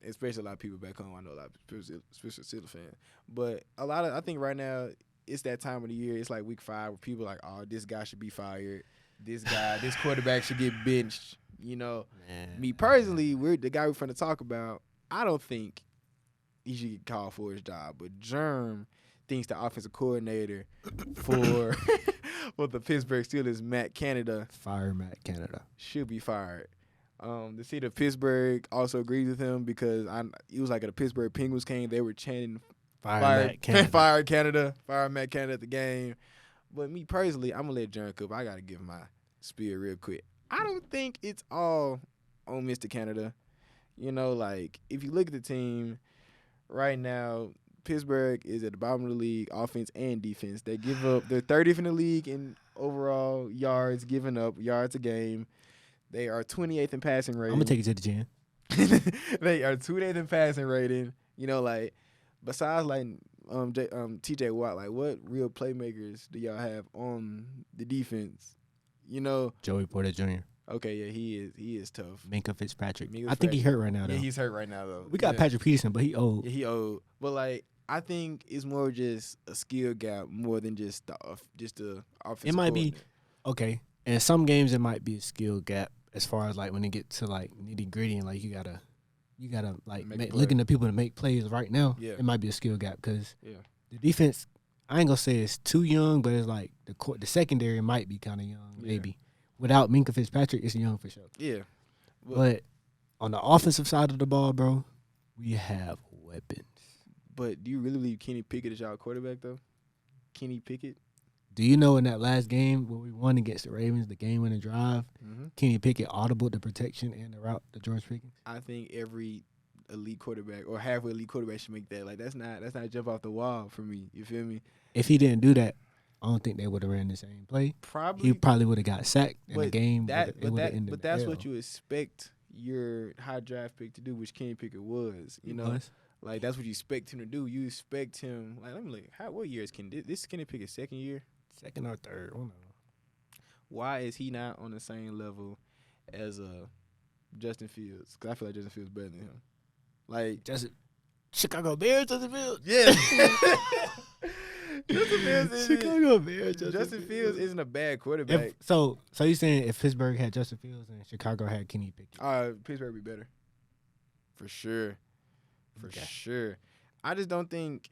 Especially a lot of people back home. I know a lot of Pittsburgh Steelers fan. But I think right now it's that time of the year. It's like week 5 where people are like, oh, this guy should be fired. This quarterback should get benched. You know, me personally, the guy we're finna talk about. I don't think he should get called for his job, but Jerm thinks the offensive coordinator for the Pittsburgh Steelers, Matt Canada, Fire Matt Canada, should be fired. The city of Pittsburgh also agrees with him because it was like at the Pittsburgh Penguins game, they were chanting Fire Matt Canada, fire Canada, fire Matt Canada at the game. But me personally, I'm gonna let Jerm cook. I gotta give my spiel real quick. I don't think it's all on Mr. Canada. You know, like if you look at the team right now, Pittsburgh is at the bottom of the league, offense and defense. They give up. They're 30th in the league in overall yards given up, yards a game. They are 28th in passing rating. I'm gonna take it to the gym. They are 28th in passing rating. You know, like besides like T.J. Watt, like what real playmakers do y'all have on the defense? You know, Joey Porter Jr. Okay, yeah, he is tough. Minka Fitzpatrick. I think he hurt right now though. Yeah, he's hurt right now though. We got Patrick Peterson, but he old. Yeah, he old. But like I think it's more just a skill gap more than just the offensive. It might be okay. In some games, it might be a skill gap as far as like when it get to like nitty gritty and like you gotta like looking at people to make plays right now. Yeah. It might be a skill gap because the defense. I ain't gonna say it's too young, but it's like the secondary might be kind of young, maybe. Without Minka Fitzpatrick, it's young for sure. Yeah. But on the offensive side of the ball, bro, we have weapons. But do you really believe Kenny Pickett is y'all quarterback though? Kenny Pickett? Do you know in that last game when we won against the Ravens, the game-winning drive, Kenny Pickett audibled the protection and the route to George Pickens? I think every elite quarterback or halfway elite quarterback should make that. Like that's not jump off the wall for me. You feel me? If he didn't do that, I don't think they would have ran the same play. He probably would have got sacked in the game. But that's what you expect your high draft pick to do, which Kenny Pickett was. You know, like that's what you expect him to do. You expect him. Like let me look. What year is Kenny? This Kenny Pickett's second year, second or third. I don't know. Why is he not on the same level as Justin Fields? Because I feel like Justin Fields is better than him. Like Chicago Bears, Justin Fields. Yeah. Justin Fields isn't a bad quarterback. So you saying if Pittsburgh had Justin Fields and Chicago had Kenny Pickett? Pittsburgh would be better. For sure. Sure. I just don't think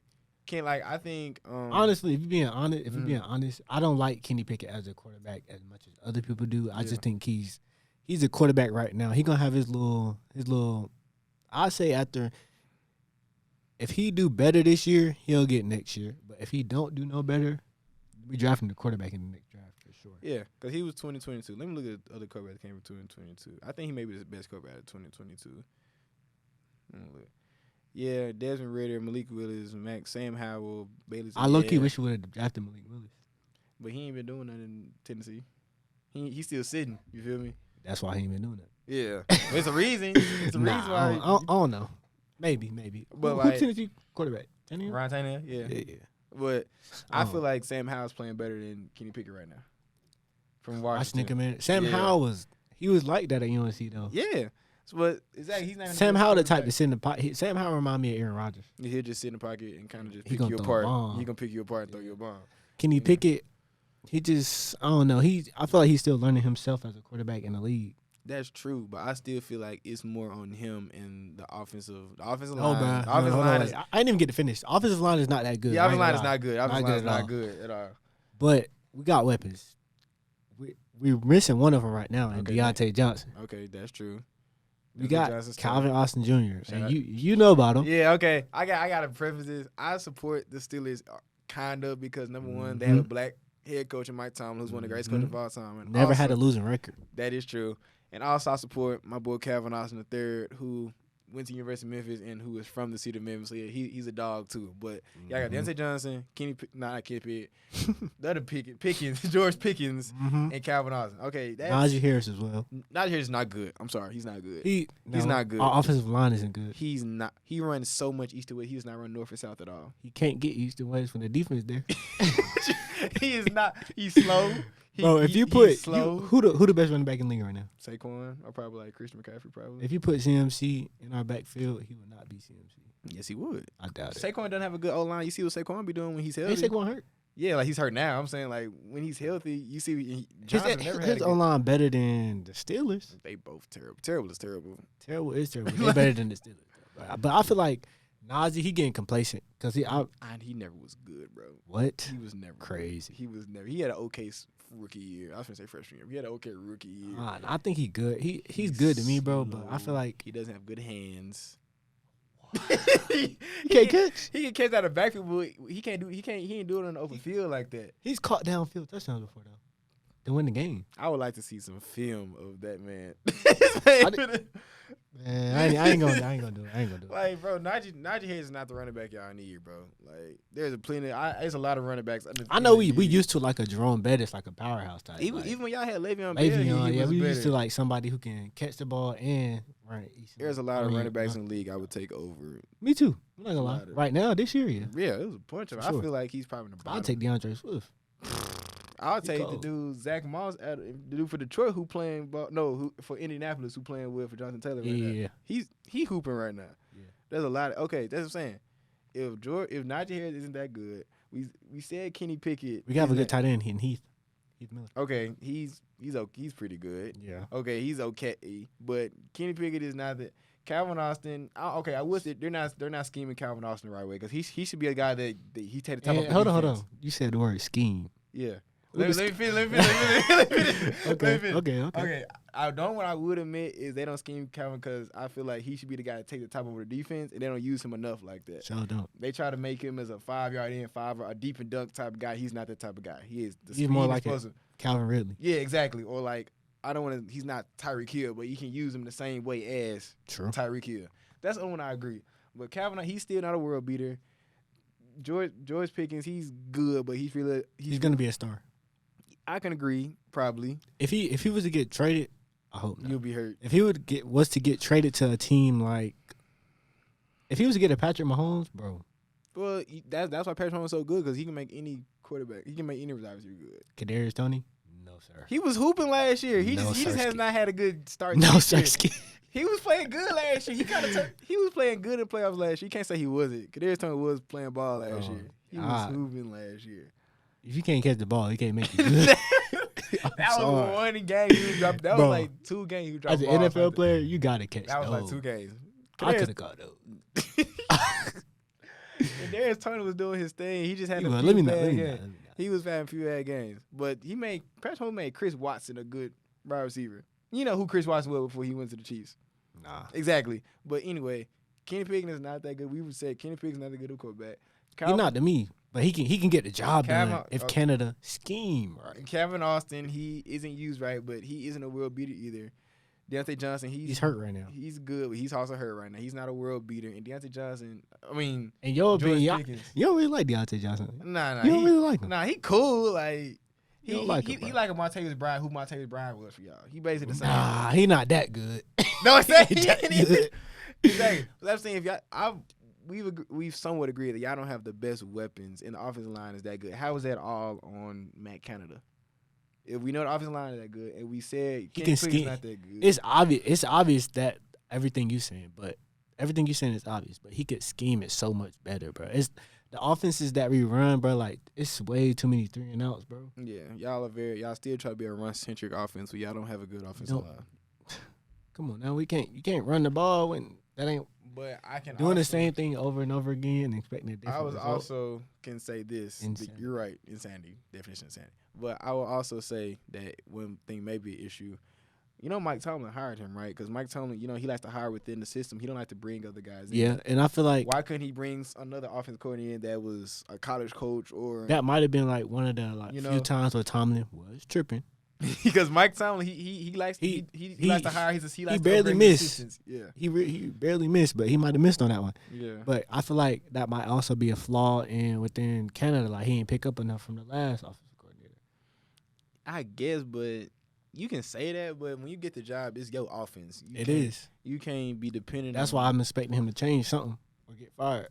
I think honestly, if you're being honest, I don't like Kenny Pickett as a quarterback as much as other people do. I just think he's a quarterback right now. He gonna have his little I say after if he do better this year, he'll get next year. But if he don't do no better, we drafting the quarterback in the next draft for sure. Yeah, because he was 2022. Let me look at the other quarterbacks that came from 2022. I think he may be the best quarterback of 2022. Yeah, Desmond Ridder, Malik Willis, Sam Howell, Bailey. I low-key wish we would have drafted Malik Willis. But he ain't been doing nothing in Tennessee. He's still sitting. You feel me? That's why he ain't been doing that. Yeah. It's a reason. It's a reason why. I don't know. Maybe. But who's Tennessee quarterback? Tannehill? Ryan Tannehill? Yeah. But I feel like Sam Howell's playing better than Kenny Pickett right now. From Washington. Sam Howell was like that at UNC though. Yeah. But exactly, he's not. Sam Howell the type to sit in the pocket. Sam Howell remind me of Aaron Rodgers. He'll just sit in the pocket and kind of just pick you apart. He's gonna pick you apart and throw you a bomb. Kenny Pickett, he just I don't know. I feel like he's still learning himself as a quarterback in the league. That's true, but I still feel like it's more on him and the offensive line. I didn't even get to finish. The offensive line is not that good. The offensive line is not good. The offensive line is not good at all. But we got weapons. We're missing one of them right now, and Deontay Johnson. Okay, that's true. We got Calvin Austin Jr. And you know about him. Yeah, okay. I got to preface this. I support the Steelers kind of because number one, they have a black head coach in Mike Tomlin, who's one of the greatest coaches of all time. And Never had a losing record. That is true. And also I support my boy Calvin Austin III, who went to University of Memphis and who is from the city of Memphis. So yeah, he's a dog too. But y'all got Deontay Johnson, not Kenny Pickett, the other Pickens, George Pickens, and Calvin Austin. Okay, that's Najee Harris as well. Najee Harris is not good. I'm sorry, he's not good. He's not good. Our offensive line isn't good. He's not. He runs so much east to west. He does not run north or south at all. He can't get east and west when the defense there. He is not. He's slow. Bro, if you put slow, who the best running back in the league right now? Saquon or probably like Christian McCaffrey probably. If you put CMC in our backfield, he would not be CMC. Yes, he would. I doubt it. Saquon doesn't have a good O line. You see what Saquon be doing when he's healthy. Ain't Saquon hurt? Yeah, like he's hurt now. I'm saying like when he's healthy, you see Johnson never had his O line better than the Steelers. They both terrible. Terrible is terrible. Terrible is terrible. They better than the Steelers. But I feel like Najee, he getting complacent because he never was good, bro. What? He was never crazy. Good. He was never. He had an okay rookie year. I was gonna say freshman year. He had an okay rookie year. I think he's good. He's good to me, bro. But I feel like he doesn't have good hands. he can't catch. He can catch out of backfield, but he ain't do it on the open field like that. He's caught downfield touchdowns before though to win the game. I would like to see some film of that man. Man, I ain't gonna do it. Like, bro, Najee Harris is not the running back y'all need, bro. Like, there's a lot of running backs. I know we used to like a Jerome Bettis, like a powerhouse type. Even when y'all had Le'Veon Bell, we used to like somebody who can catch the ball and run it. There's a lot of running backs in the league I would take over. Me too. I'm not gonna lie. Right now, this year, yeah. Yeah, it was a bunch of them. Sure. I feel like he's probably the bottom. I'll take DeAndre Swift. I'll take the dude Zach Moss, the dude for Detroit who for Indianapolis who playing with for Jonathan Taylor right now. He hooping right now. Yeah. There's a lot of that's what I'm saying. If Najee Harris isn't that good, we said Kenny Pickett. We got a good tight end in Heath Miller. Okay, he's pretty good. Yeah. Okay, he's okay, but Kenny Pickett is not that. Calvin Austin, I would say they're not scheming Calvin Austin the right way because he should be a guy that he take the top of the hold on. You said the word scheme. Yeah. Let me finish. Okay. What I would admit is they don't scheme Calvin because I feel like he should be the guy to take the top over the defense, and they don't use him enough like that. Sure don't. They try to make him as a 5-yard in, a deep and dunk type of guy. He's not that type of guy. He's more like Calvin Ridley. Yeah, exactly. Or like he's not Tyreek Hill, but you can use him the same way as Tyreek Hill. That's the only one I agree. But Calvin, he's still not a world beater. George Pickens, he's good, but he's gonna be a star. I can agree, probably. If he was to get traded, I hope not. You'll be hurt. If he was to get traded to a team like, if he was to get a Patrick Mahomes, bro. Well, that's why Patrick Mahomes is so good because he can make any quarterback. He can make any receiver good. Kadarius Toney? No, sir. He was hooping last year. He just has not had a good start. No, sir. He was playing good last year. He was playing good in playoffs last year. You can't say he wasn't. Kadarius Toney was playing ball last year. He was hooping last year. If you can't catch the ball, you can't make it good. That was one game you dropped. That was like 2 games you dropped. As an NFL player, you gotta catch. That was like 2 games. I could have caught those. And Darius Toney was doing his thing. He just had a few bad games. He was having a few bad games, but Patrick Mahomes made Chris Watson a good wide receiver. You know who Chris Watson was before he went to the Chiefs. Nah. Exactly. But anyway, Kenny Pickett is not that good. We would say Kenny Pickett is not that good of a quarterback. He's not to me. But he can get the job done if Canada scheme right. Calvin Austin, he isn't used right, but he isn't a world beater either. Deontay Johnson, he's hurt right now. He's good, but he's also hurt right now. He's not a world beater. And Deontay Johnson, and your opinion, you don't really like Deontay Johnson. Nah, you don't really like him. Nah, he cool. Like he like a Martavis Bryant, who Martavis Bryant was for y'all. He basically the same. Nah, he not that good. No, I'm saying exactly. But I'm saying if y'all, we've somewhat agreed that y'all don't have the best weapons and the offensive line is that good. How is that all on Matt Canada? If we know the offensive line is that good, and we said he can scheme, not that good, it's obvious that everything you're saying is obvious. But he could scheme it so much better, bro. It's the offenses that we run, bro. Like it's way too many 3 and outs, bro. Yeah, y'all still try to be a run centric offense, but y'all don't have a good offensive line. Come on, now you can't run the ball when that ain't. But I can doing the same thing over and over again and expecting a different result. Also can say this. You're right, insanity, definition of insanity. But I will also say that one thing may be an issue. You know, Mike Tomlin hired him, right? Because Mike Tomlin, he likes to hire within the system. He don't like to bring other guys in. Yeah, and I feel like why couldn't he bring another offensive coordinator in that was a college coach or that might have been like one of the few times where Tomlin was tripping. Because Mike Tomlin, he likes he likes to hire he likes barely to missed. Yeah, He barely missed, but he might have missed on that one. yeah. But I feel like that might also be a flaw within Canada. Like he ain't pick up enough from the last offensive coordinator. I guess, but you can say that, but when you get the job, it's your offense. You can't be dependent. That's why I'm expecting him to change something or get fired.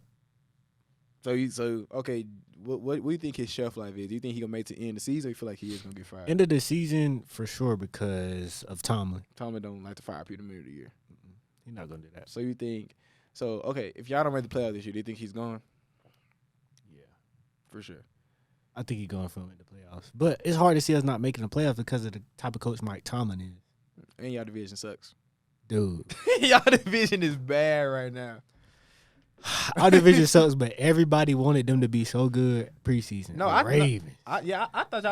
So okay. What do you think his shelf life is? Do you think he gonna make it to the end of the season, or you feel like he is gonna get fired? End of the season for sure because of Tomlin. Tomlin don't like to fire people the middle of the year. He's not gonna do that. So you think? So okay, if y'all don't make the playoffs this year, do you think he's gone? Yeah, for sure. I think he's going for him in the playoffs, but it's hard to see us not making the playoffs because of the type of coach Mike Tomlin is. And y'all division sucks, dude. Y'all division is bad right now. Our division sucks, but everybody wanted them to be so good preseason. No, Ravens. I thought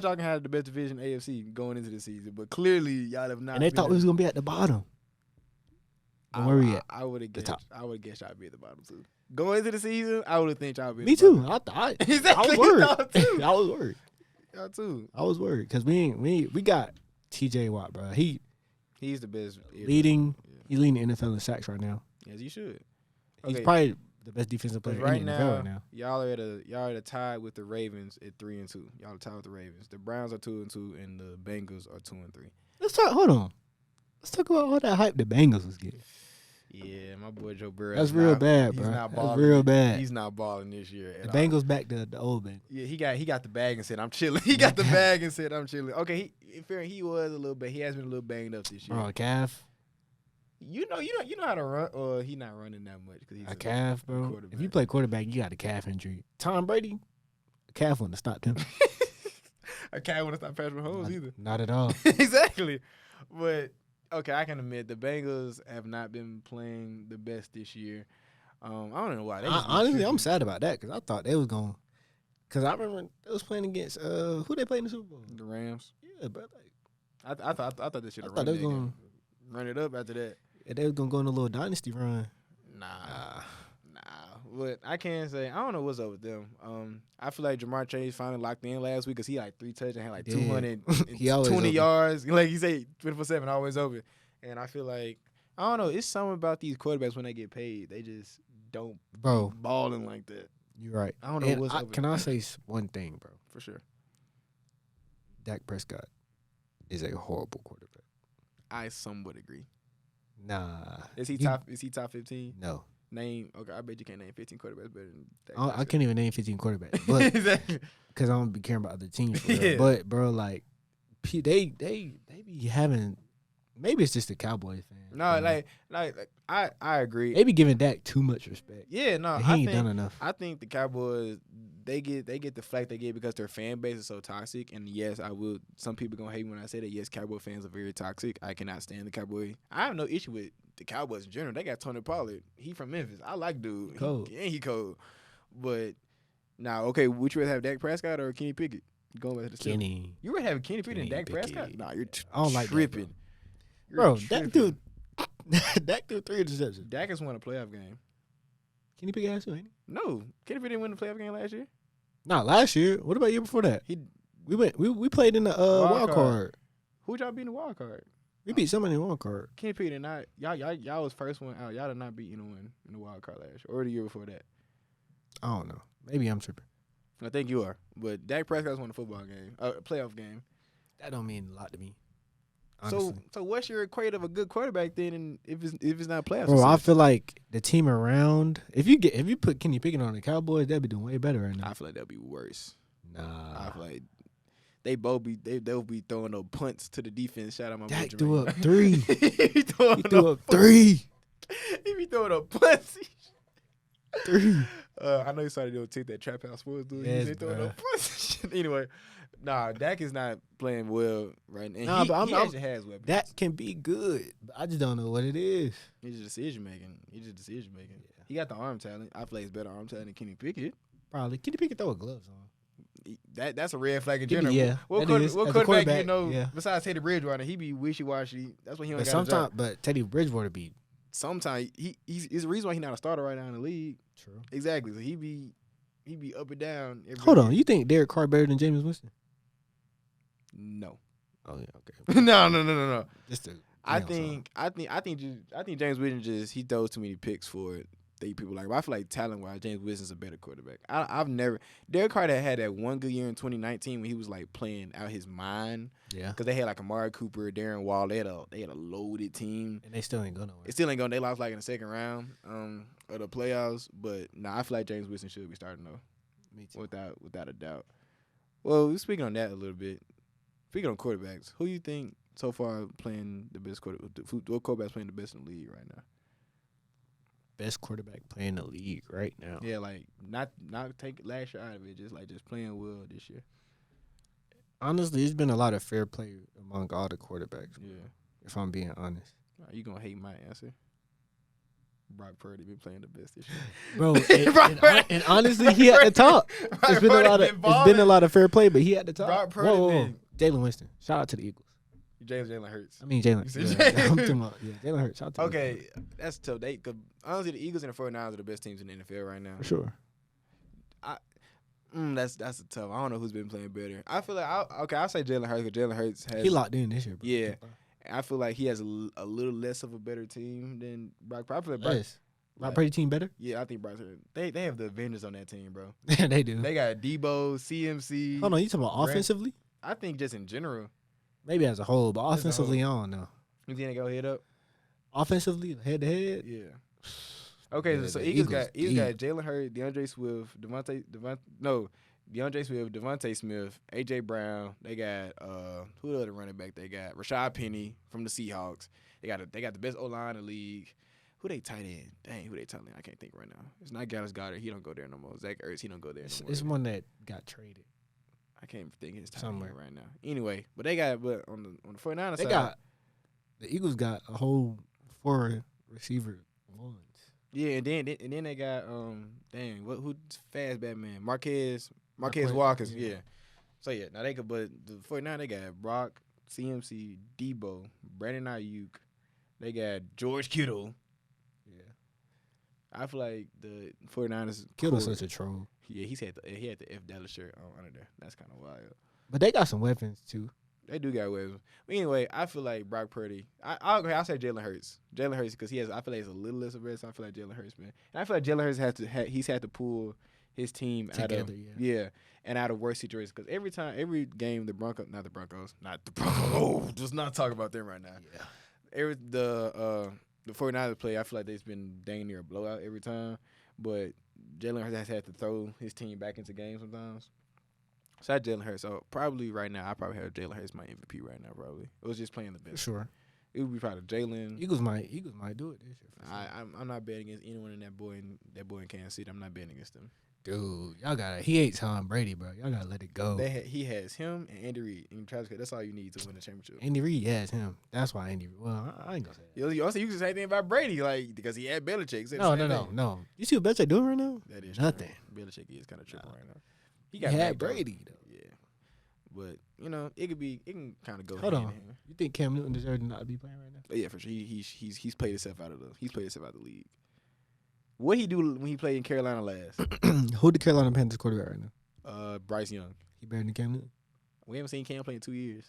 y'all can have the best division AFC going into the season, but clearly y'all have not. And they thought we was gonna be at the bottom. Where we at? I would have guessed. I would guess y'all be at the bottom too. Going into the season, I would have think y'all be. Me too. I was worried. Too. I was worried. Y'all too. I was worried because we got T.J. Watt, bro. He's the best leading. Yeah. He's leading the NFL in sacks right now. Yes, he should. He's probably the best defensive player right in the NFL right now. Y'all are at a tie with the Ravens at 3-2. Y'all are tied with the Ravens. The Browns are 2-2, and the Bengals are 2-3. Hold on. Let's talk about all that hype the Bengals was getting. Yeah, my boy Joe Burrow. That's real bad, bro. That's real bad. He's not balling this year. The Bengals back to the old Bengals. Yeah, he got the bag and said, "I'm chilling." He got the bag and said, "I'm chilling." Okay, he was a little bit. He has been a little banged up this year. Bro, a calf. You know how to run, or he not running that much because he's a calf, bro. If you play quarterback, you got a calf injury. Tom Brady, a calf wouldn't have stopped him. A calf wouldn't stop Patrick Mahomes either. Not at all. Exactly, but. Okay, I can admit the Bengals have not been playing the best this year. I don't know why. Honestly, I'm sad about that because I thought they was going. Because I remember they was playing against who they played in the Super Bowl. The Rams. Yeah, bro. Like, I thought they should have run it up after that. Yeah, they was gonna go on a little dynasty run. Nah. But I can't say I don't know what's up with them. I feel like Jamar Chase finally locked in last week because he had like 3 touchdowns, had like 220 yards. Like he said, 24/7, always open. And I feel like I don't know. It's something about these quarterbacks when they get paid, they just don't balling like that. You're right. I don't know what's up. Can I say one thing, bro? For sure. Dak Prescott is a horrible quarterback. I somewhat agree. Nah. Is he top 15? No. Name. Okay, I bet you can't name 15 quarterbacks better than Dak. I can't even name 15 quarterbacks. But exactly. Because I don't be caring about other teams. For real. But bro, like they be having. Maybe it's just the Cowboys fan. No, like I agree. They be giving Dak too much respect. Yeah, no, he ain't done enough. I think the Cowboys they get the flack they get because their fan base is so toxic. And yes, I will. Some people gonna hate me when I say that. Yes, Cowboy fans are very toxic. I cannot stand the Cowboys. I have no issue with the Cowboys in general. They got Tony Pollard. He from Memphis. I like dude. Cold. He cold. But now, okay, would you rather have Dak Prescott or Kenny Pickett? Going back to the Kenny. You rather have Kenny Pickett and Dak Prescott? Nah, you're I don't like tripping. That, bro, that dude, Dak threw 3 interceptions. Dak has won a playoff game. Kenny Pickett has to, ain't he? No, Kenny Pickett didn't win the playoff game last year. Not last year. What about year before that? We played in the wild card. Who'd y'all beat in the wild card? We beat somebody in the wild card. Kenny Pickett did not. Y'all was first one out. Y'all did not beat anyone in the wild card last year or the year before that. I don't know. Maybe I'm tripping. I think you are. But Dak Prescott's won a football game, a playoff game. That don't mean a lot to me. Honestly. So what's your equate of a good quarterback then? And if it's not playoffs, bro, I feel like the team around. If you put Kenny Pickett on the Cowboys, they'd be doing way better right now. I feel like they'll be worse. Nah, I feel like they'll be throwing no punts to the defense. Shout out my Dak boy threw Jermey. up 3. He threw up 3. He be throwing up punts. 3. I know you started to take that trap house sports, dude. Yes, He throwing up punts. Anyway, nah, Dak is not playing well right now. Nah, but he actually has weapons. That can be good, but I just don't know what it is. He's just decision making. Yeah. He got the arm talent. I play his better arm talent than Kenny Pickett. Probably Kenny Pickett throw gloves on. That's a red flag in general. Yeah, what quarterback you know? Yeah. Besides Teddy Bridgewater, he be wishy washy. That's what he don't got a job. But Teddy Bridgewater be. Sometimes he's the reason why he's not a starter right now in the league. True. Exactly. So he be up and down. Hold on, you think Derek Carr better than Jameis Winston? No. Oh yeah, okay. No. Just to I think James Winston he throws too many picks for it. People like, but I feel like talent-wise, James Winston's a better quarterback. I've never. Derek Carr had that one good year in 2019 when he was like playing out his mind. Yeah, because they had like Amari Cooper, Darren Wall. They had a loaded team, and they still ain't going nowhere. It still ain't going. They lost like in the second round of the playoffs. But I feel like James Winston should be starting though. Me too. Without a doubt. Well, speaking on that a little bit. Speaking on quarterbacks, who you think so far playing the best quarterback? What quarterback's playing the best in the league right now? Best quarterback playing the league right now. Yeah, like not take last year out of it, just playing well this year. Honestly, it's been a lot of fair play among all the quarterbacks. Yeah, if I'm being honest. You gonna hate my answer? Brock Purdy been playing the best this year, bro. And honestly, he at the top. It's been a lot of fair play, but he at the top. Brock Purdy, Jalen Winston. Shout out to the Eagles. Jalen Hurts. I mean Jalen. I'm talking about Jalen Hurts. Shout out to okay, that's tough. Cause honestly, the Eagles and the 49ers are the best teams in the NFL right now. For sure. That's a tough. I don't know who's been playing better. I feel like I'll say Jalen Hurts because Jalen Hurts has locked in this year. Bro. Yeah, I feel like he has a little less of a better team than Brock. I feel like Brock Purdy team better. Yeah, I think Brock. They have the Avengers on that team, bro. Yeah, they do. They got Debo, CMC. Hold on, you talking about offensively? I think just in general. Maybe as a whole, but offensively, I don't know. You think they go head up? Offensively, head to head? Yeah. Okay, so Eagles got Jalen Hurts, DeAndre Swift, Devontae Smith, AJ Brown. They got who the other running back they got? Rashad Penny from the Seahawks. They got the best O-line in the league. Who they tight end? Dang, who they tight end? I can't think right now. It's not Dallas Goedert. He don't go there no more. Zach Ertz, he don't go there no more. It's one that got traded. I can't think his tight end right now. Anyway, but on the 49ers side, the Eagles got a whole 4 receiver ones. Yeah, and then they got who's fast Batman? Marquez Walker. Yeah. So yeah, now they could, but the 49ers they got Brock, CMC, Debo, Brandon Ayuk. They got George Kittle. Yeah. I feel like the 49ers Kittle's such a troll. Yeah, he had the F Dallas shirt on under there. That's kind of wild. But they got some weapons too. They do got weapons. But anyway, I feel like Brock Purdy. I'll say Jalen Hurts. Jalen Hurts because I feel like he's a little less of a risk. So I feel like Jalen Hurts, man. And I feel like Jalen Hurts he's had to pull his team together, out of worse situations. Because every game, the 49ers about them right now. Yeah. The 49ers play, I feel like they've been dang near a blowout every time. But Jalen Hurts has had to throw his team back into games sometimes. So I Jalen Hurts. So probably right now, I probably have Jalen Hurts my MVP right now. Probably it was just playing the best. Sure. It would be probably Jalen. Eagles might do it this year. Sure. I'm not betting against anyone in that boy in Kansas City. I'm not betting against them. Dude, he hates Tom Brady, bro. Y'all gotta let it go. He has him and Andy Reid and Travis Kelce. That's all you need to win the championship. Andy Reid has him. That's why Andy. Well, I ain't gonna say that. You also you can say anything about Brady, like because he had Belichick. No. You see what Belichick doing right now? That is nothing. True. Belichick is kind of tripping right now. He had Brady though. Yeah, but it can kind of go. Hold on. You think Cam Newton deserves not to be playing right now? Yeah, for sure. He's played himself out of the league. What he do when he played in Carolina last? Who the Carolina Panthers quarterback right now? Bryce Young. He better than Cam Newton? We haven't seen Cam play in 2 years.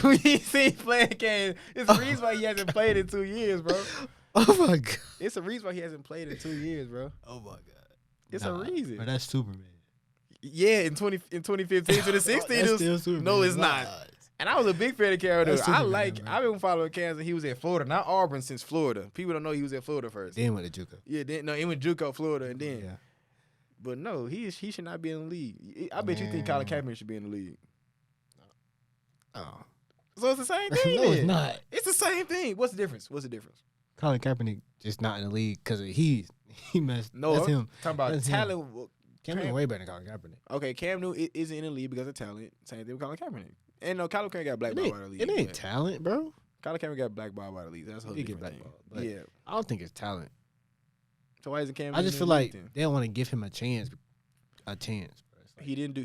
We ain't seen playing Cam. It's a reason why he hasn't played in 2 years, bro. Oh my God. It's a reason why he hasn't played in 2 years, bro. Oh my God. It's a reason. But that's Superman. Yeah, in 2015 to the 16, it was still Superman. No, it's not. And I was a big fan of Cam Newton. I've been following Cam since he was in Florida, not Auburn, since Florida. People don't know he was in Florida first. Then went to JUCO. Yeah, he went JUCO, Florida, and then. Yeah. But no, he should not be in the league. I bet you think Colin Kaepernick should be in the league. Oh. So it's the same thing. No, it's not. It's the same thing. What's the difference? Colin Kaepernick just not in the league because he messed. No, that's him. Talking about that's talent. Cam Newton way better than Colin Kaepernick. Okay, Cam Newton isn't in the league because of talent. Same thing with Colin Kaepernick. And no, Colin Kaepernick got blackballed out of the league. It ain't talent, bro. Colin Kaepernick got blackballed out of the league. That's a whole different thing. Yeah, I don't think it's talent. So why isn't Cam Newton? I just feel like they don't want to give him a chance. Bro. He didn't do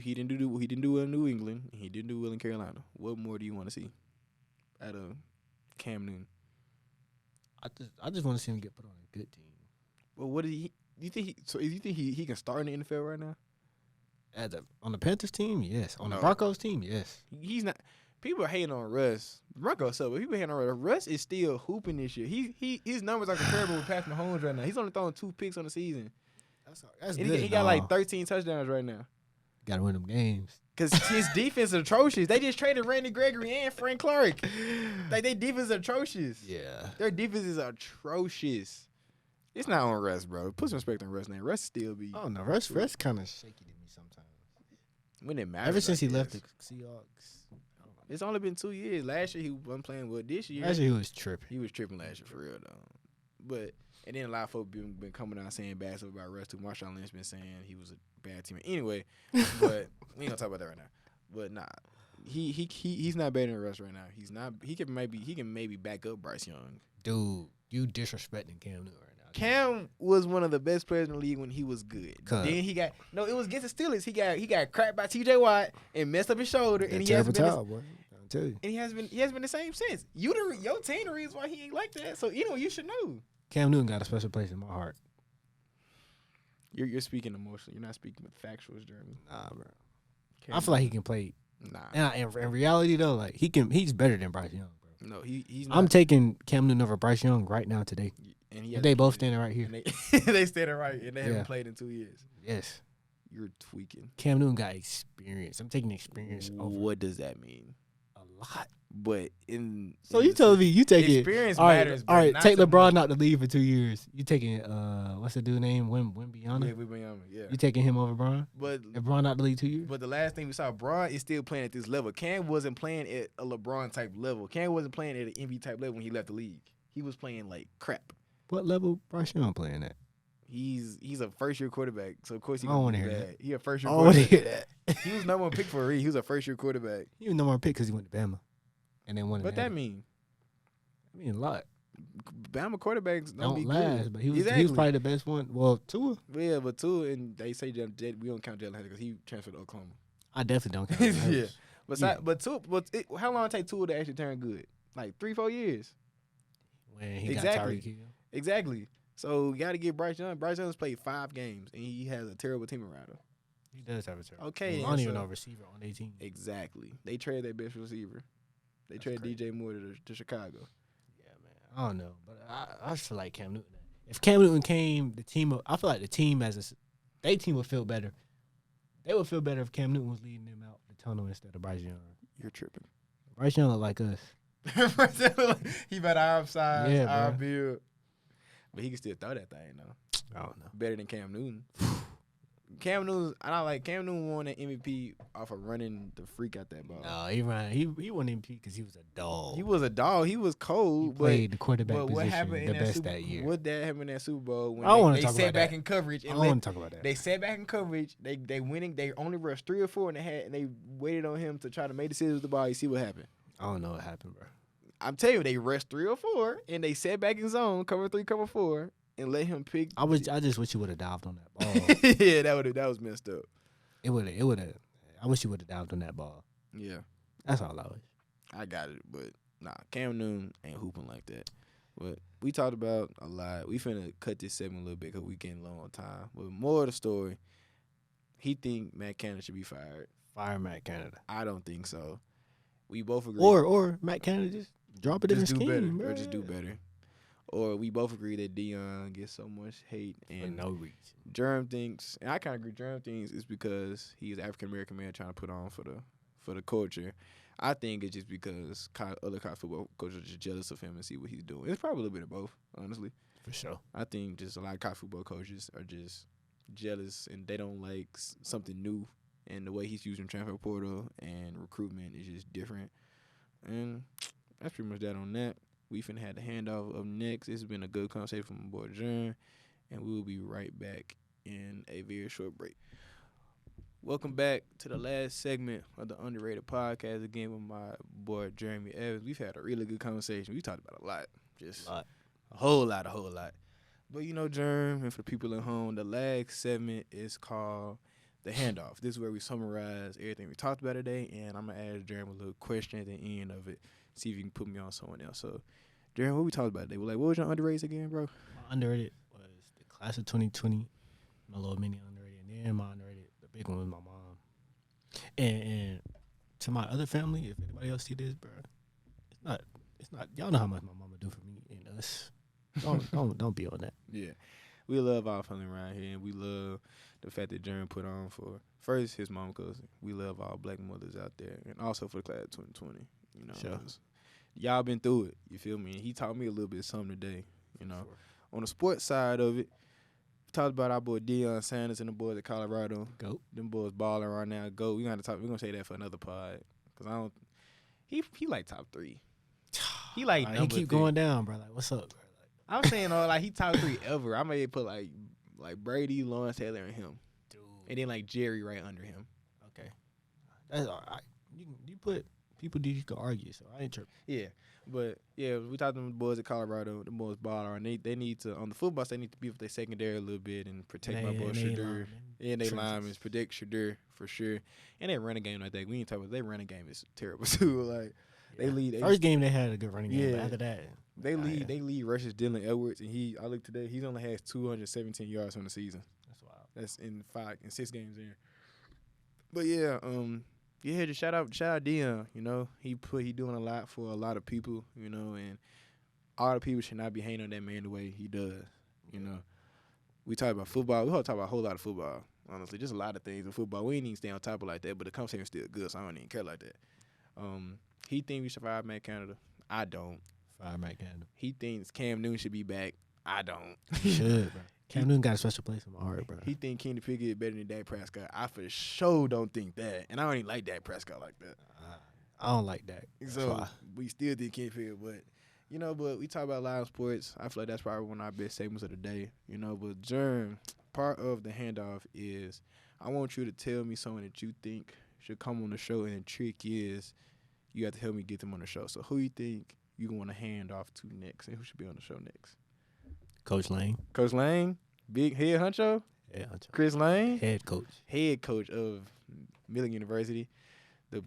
well in New England. He didn't do well in Carolina. What more do you want to see out of Cam Newton? I just want to see him get put on a good team. Well, what did he? You think he can start in the NFL right now? On the Panthers team, yes. On the Broncos team, yes. He's not. people are hating on Russ. Broncos up, but people hating on Russ. Russ is still hooping this year. His numbers are comparable with Patrick Mahomes right now. He's only throwing 2 picks on the season. That's And good. he got like 13 touchdowns right now. Got to win them games. Because his defense is atrocious. They just traded Randy Gregory and Frank Clark. Like, their defense is atrocious. Yeah. Their defense is atrocious. It's not on Russ, bro. Put some respect on Russ now. Russ still be. Oh, no. Russ kind of shaky to me sometimes. When it matters. Ever since he left the Seahawks. It's only been 2 years. Last year, he wasn't playing well. This year. Last year, he was tripping. He was tripping last year, for real, though. But, and then a lot of folks been coming out saying bad stuff about Russ, too. Marshawn Lynch been saying he was a bad teammate. Anyway, but we ain't gonna talk about that right now. But nah, he's not better than Russ right now. He's not. He can maybe back up Bryce Young. Dude, you disrespecting Cam Newton right now. Cam was one of the best players in the league when he was good. Then he got it was against the Steelers. He got cracked by T.J. Watt and messed up his shoulder, and he hasn't been. Boy. I'll tell you. And he has been the same since. Your team the reason why he ain't like that. So you should know. Cam Newton got a special place in my heart. You're speaking emotionally. You're not speaking with factuals, Jeremy. Nah, bro. I feel like he can play. Nah. In reality, though, like he's better than Bryce Young, bro. No, he's not. I'm taking Cam Newton over Bryce Young right now today. And they both standing right here. They standing right, and they haven't played in 2 years. Yes. You're tweaking. Cam Newton got experience. I'm taking experience over. What does that mean? A lot. But So you telling me you taking experience matters. All right, take LeBron out the league for 2 years. You taking what's the dude name? Wembyama? Yeah, Wembyama. Yeah. You taking him over Bron? But if Bron out the league 2 years? But the last thing we saw, Bron is still playing at this level. Cam wasn't playing at a LeBron type level. Cam wasn't playing at an MVP type level when he left the league. He was playing like crap. What level Bryce Young playing at? He's a first year quarterback, so of course I don't want to hear that. He a first year. I don't want to hear that. He was number 1 pick for a reason. He was a first year quarterback. He was number 1 pick because he went to Bama, and then won. What that mean? I mean a lot. Bama quarterbacks don't be last, good. But he was probably the best one. Well, Tua. Yeah, but Tua, and they say we don't count Jalen Hurts because he transferred to Oklahoma. I definitely don't count him. Yeah. But Tua, how long it take Tua to actually turn good? Like 3-4 years. When he got Tyreek Hill. Exactly. So you got to get Bryce Young. Bryce Young's played 5 games, and he has a terrible team around him. He does have a terrible. Okay. I don't even know a receiver on their team. Exactly. They traded their best receiver. They traded DJ Moore to Chicago. Yeah, man. I don't know, but I just feel like Cam Newton. If Cam Newton came, I feel like the team their team would feel better. They would feel better if Cam Newton was leading them out the tunnel instead of Bryce Young. You're tripping. Bryce Young look like us. He about our size, our bro. build. But he can still throw that thing, though. I don't know. Better than Cam Newton. Cam Newton won that MVP off of running the freak out that ball. No, he won MVP because he was a dog. He was a dog. He was cold. He played the quarterback but position what happened the best that year. What that happened in that Super Bowl when they sat back in coverage? I don't want to talk about that. They sat back in coverage. They winning. They only rushed 3 or 4 and they waited on him to try to make decisions with the ball. You see what happened? I don't know what happened, bro. I'm telling you, they rushed 3 or 4 and they sat back in zone, cover 3, cover 4. And let him pick. I just wish you would have dived on that ball. Yeah, that was messed up. It would have. I wish you would have dived on that ball. Yeah, that's all I wish. I got it, but nah, Cam Newton ain't hooping like that. But we talked about a lot. We finna cut this segment a little bit because we getting low on time. But more of the story, he think Matt Canada should be fired. Fire Matt Canada. I don't think so. We both agree. Or Matt Canada just drop a different scheme, better, bro. or just do better. Or we both agree that Deion gets so much hate and for no reason. Jerm thinks, and I kind of agree. Jerm thinks it's because he's an African American man trying to put on for the culture. I think it's just because other college football coaches are just jealous of him and see what he's doing. It's probably a little bit of both, honestly. For sure. I think just a lot of college football coaches are just jealous and they don't like something new. And the way he's using transfer portal and recruitment is just different. And that's pretty much that on that. We finna have the handoff up next. It's been a good conversation from my boy Jerm, and we will be right back in a very short break. Welcome back to the last segment of the Underrated Podcast again with my boy Jeremy Evans. We've had a really good conversation. We talked about a lot, just a whole lot. But you know, Jerm, and for the people at home, the last segment is called the handoff. This is where we summarize everything we talked about today, and I'm gonna ask Jeremy a little question at the end of it. See if you can put me on someone else. So, Jeremy, what we talked about today? We're like, what was your underrated again, bro? My underrated was the class of 2020, my little mini underrated. And then my underrated, the big one was my mom. And to my other family, if anybody else see this, bro, it's not. Y'all know how much my mama do for me and us. Don't be on that. Yeah. We love our family around here, and we love the fact that Jeremy put on for, first, his mom, because we love all black mothers out there, and also for the class of 2020. You know, Sure. Y'all been through it. You feel me? And he taught me a little bit of something today. You know, Sure. on the sports side of it, we talked about our boy Deion Sanders and the boys at Colorado. Go. Them boys balling right now. Go. We gonna talk. We gonna say that for another pod, because I don't. He like top 3. He like He keep going down, bro. Like, what's up, bro? I'm saying, like he top 3 ever. I may put like Brady, Lawrence Taylor, and him, Dude. and then like Jerry right under him. Okay. That's all right. You put people you can argue, so I ain't tripping. Yeah, but yeah, we talked to them boys at Colorado. The boys baller, and they need to on the football. They need to be with their secondary a little bit and protect my boy Shadur. And they linemen protect Shadur for sure. And they running game like that. We ain't talking about their running game is terrible too. Like they lead. First game they had a good running game, but after that. They lead rushes Dylan Edwards, and I looked today, he's only has 217 yards on the season. That's wild. That's in 6 games in. But yeah, just shout out Deion. You know, he doing a lot for a lot of people. You know, and all the people should not be hating on that man the way he does. You know, we talk about football. We talk about a whole lot of football. Honestly, just a lot of things in football. We ain't even stay on top of like that, but the conversation is still good, so I don't even care like that. He think we should fire Matt Canada. I don't. Fire Matt Canada. He thinks Cam Newton should be back. I don't. He should, bro. Cam Newton got a special place in my heart, bro. He think Kenny Pickett is better than Dak Prescott. I for sure don't think that, and I don't even like Dak Prescott like that. I don't like that. So we still think Kenny Pickett, but but we talk about live sports. I feel like that's probably one of our best segments of the day. But Jerm, part of the handoff is I want you to tell me someone that you think should come on the show, and the trick is you have to help me get them on the show. So who you think you want to hand off to next, and who should be on the show next? Coach Lane. Coach Lane, big head honcho. Yeah, honcho. Chris Lane, head coach of Milligan University. The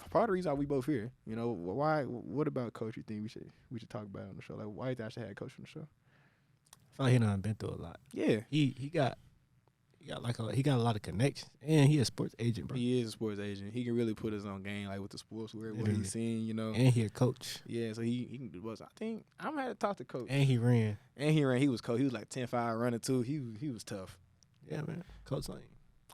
part of the reason why we both here. Why? What about Coach you think we should talk about on the show? Like, why do you think I should have Coach on the show? I feel like he done been through a lot. Yeah, he got a lot of connections, and he a sports agent, bro. He is a sports agent. He can really put his own game, like with the sports, what he's seen, And he a coach. Yeah, so he can do both. I think I'm gonna have to talk to Coach. And he ran. He was coach. He was like 10-5 running too. He was tough. Yeah, man. Coach Lane.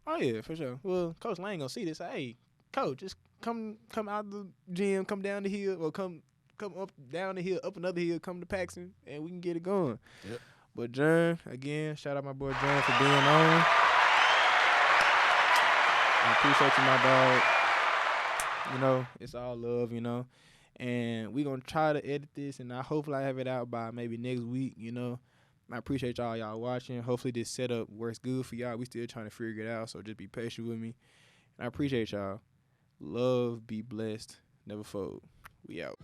Oh yeah, for sure. Well, Coach Lane gonna see this. Hey, Coach, just come out the gym, come down the hill, or come up down the hill, up another hill, come to Paxton, and we can get it going. Yep. But Jerm, again, shout out my boy Jerm for being on. I appreciate you, my dog. It's all love, And we're going to try to edit this, and hopefully I have it out by maybe next week, I appreciate y'all watching. Hopefully this setup works good for y'all. We still trying to figure it out, so just be patient with me. And I appreciate y'all. Love, be blessed, never fold. We out.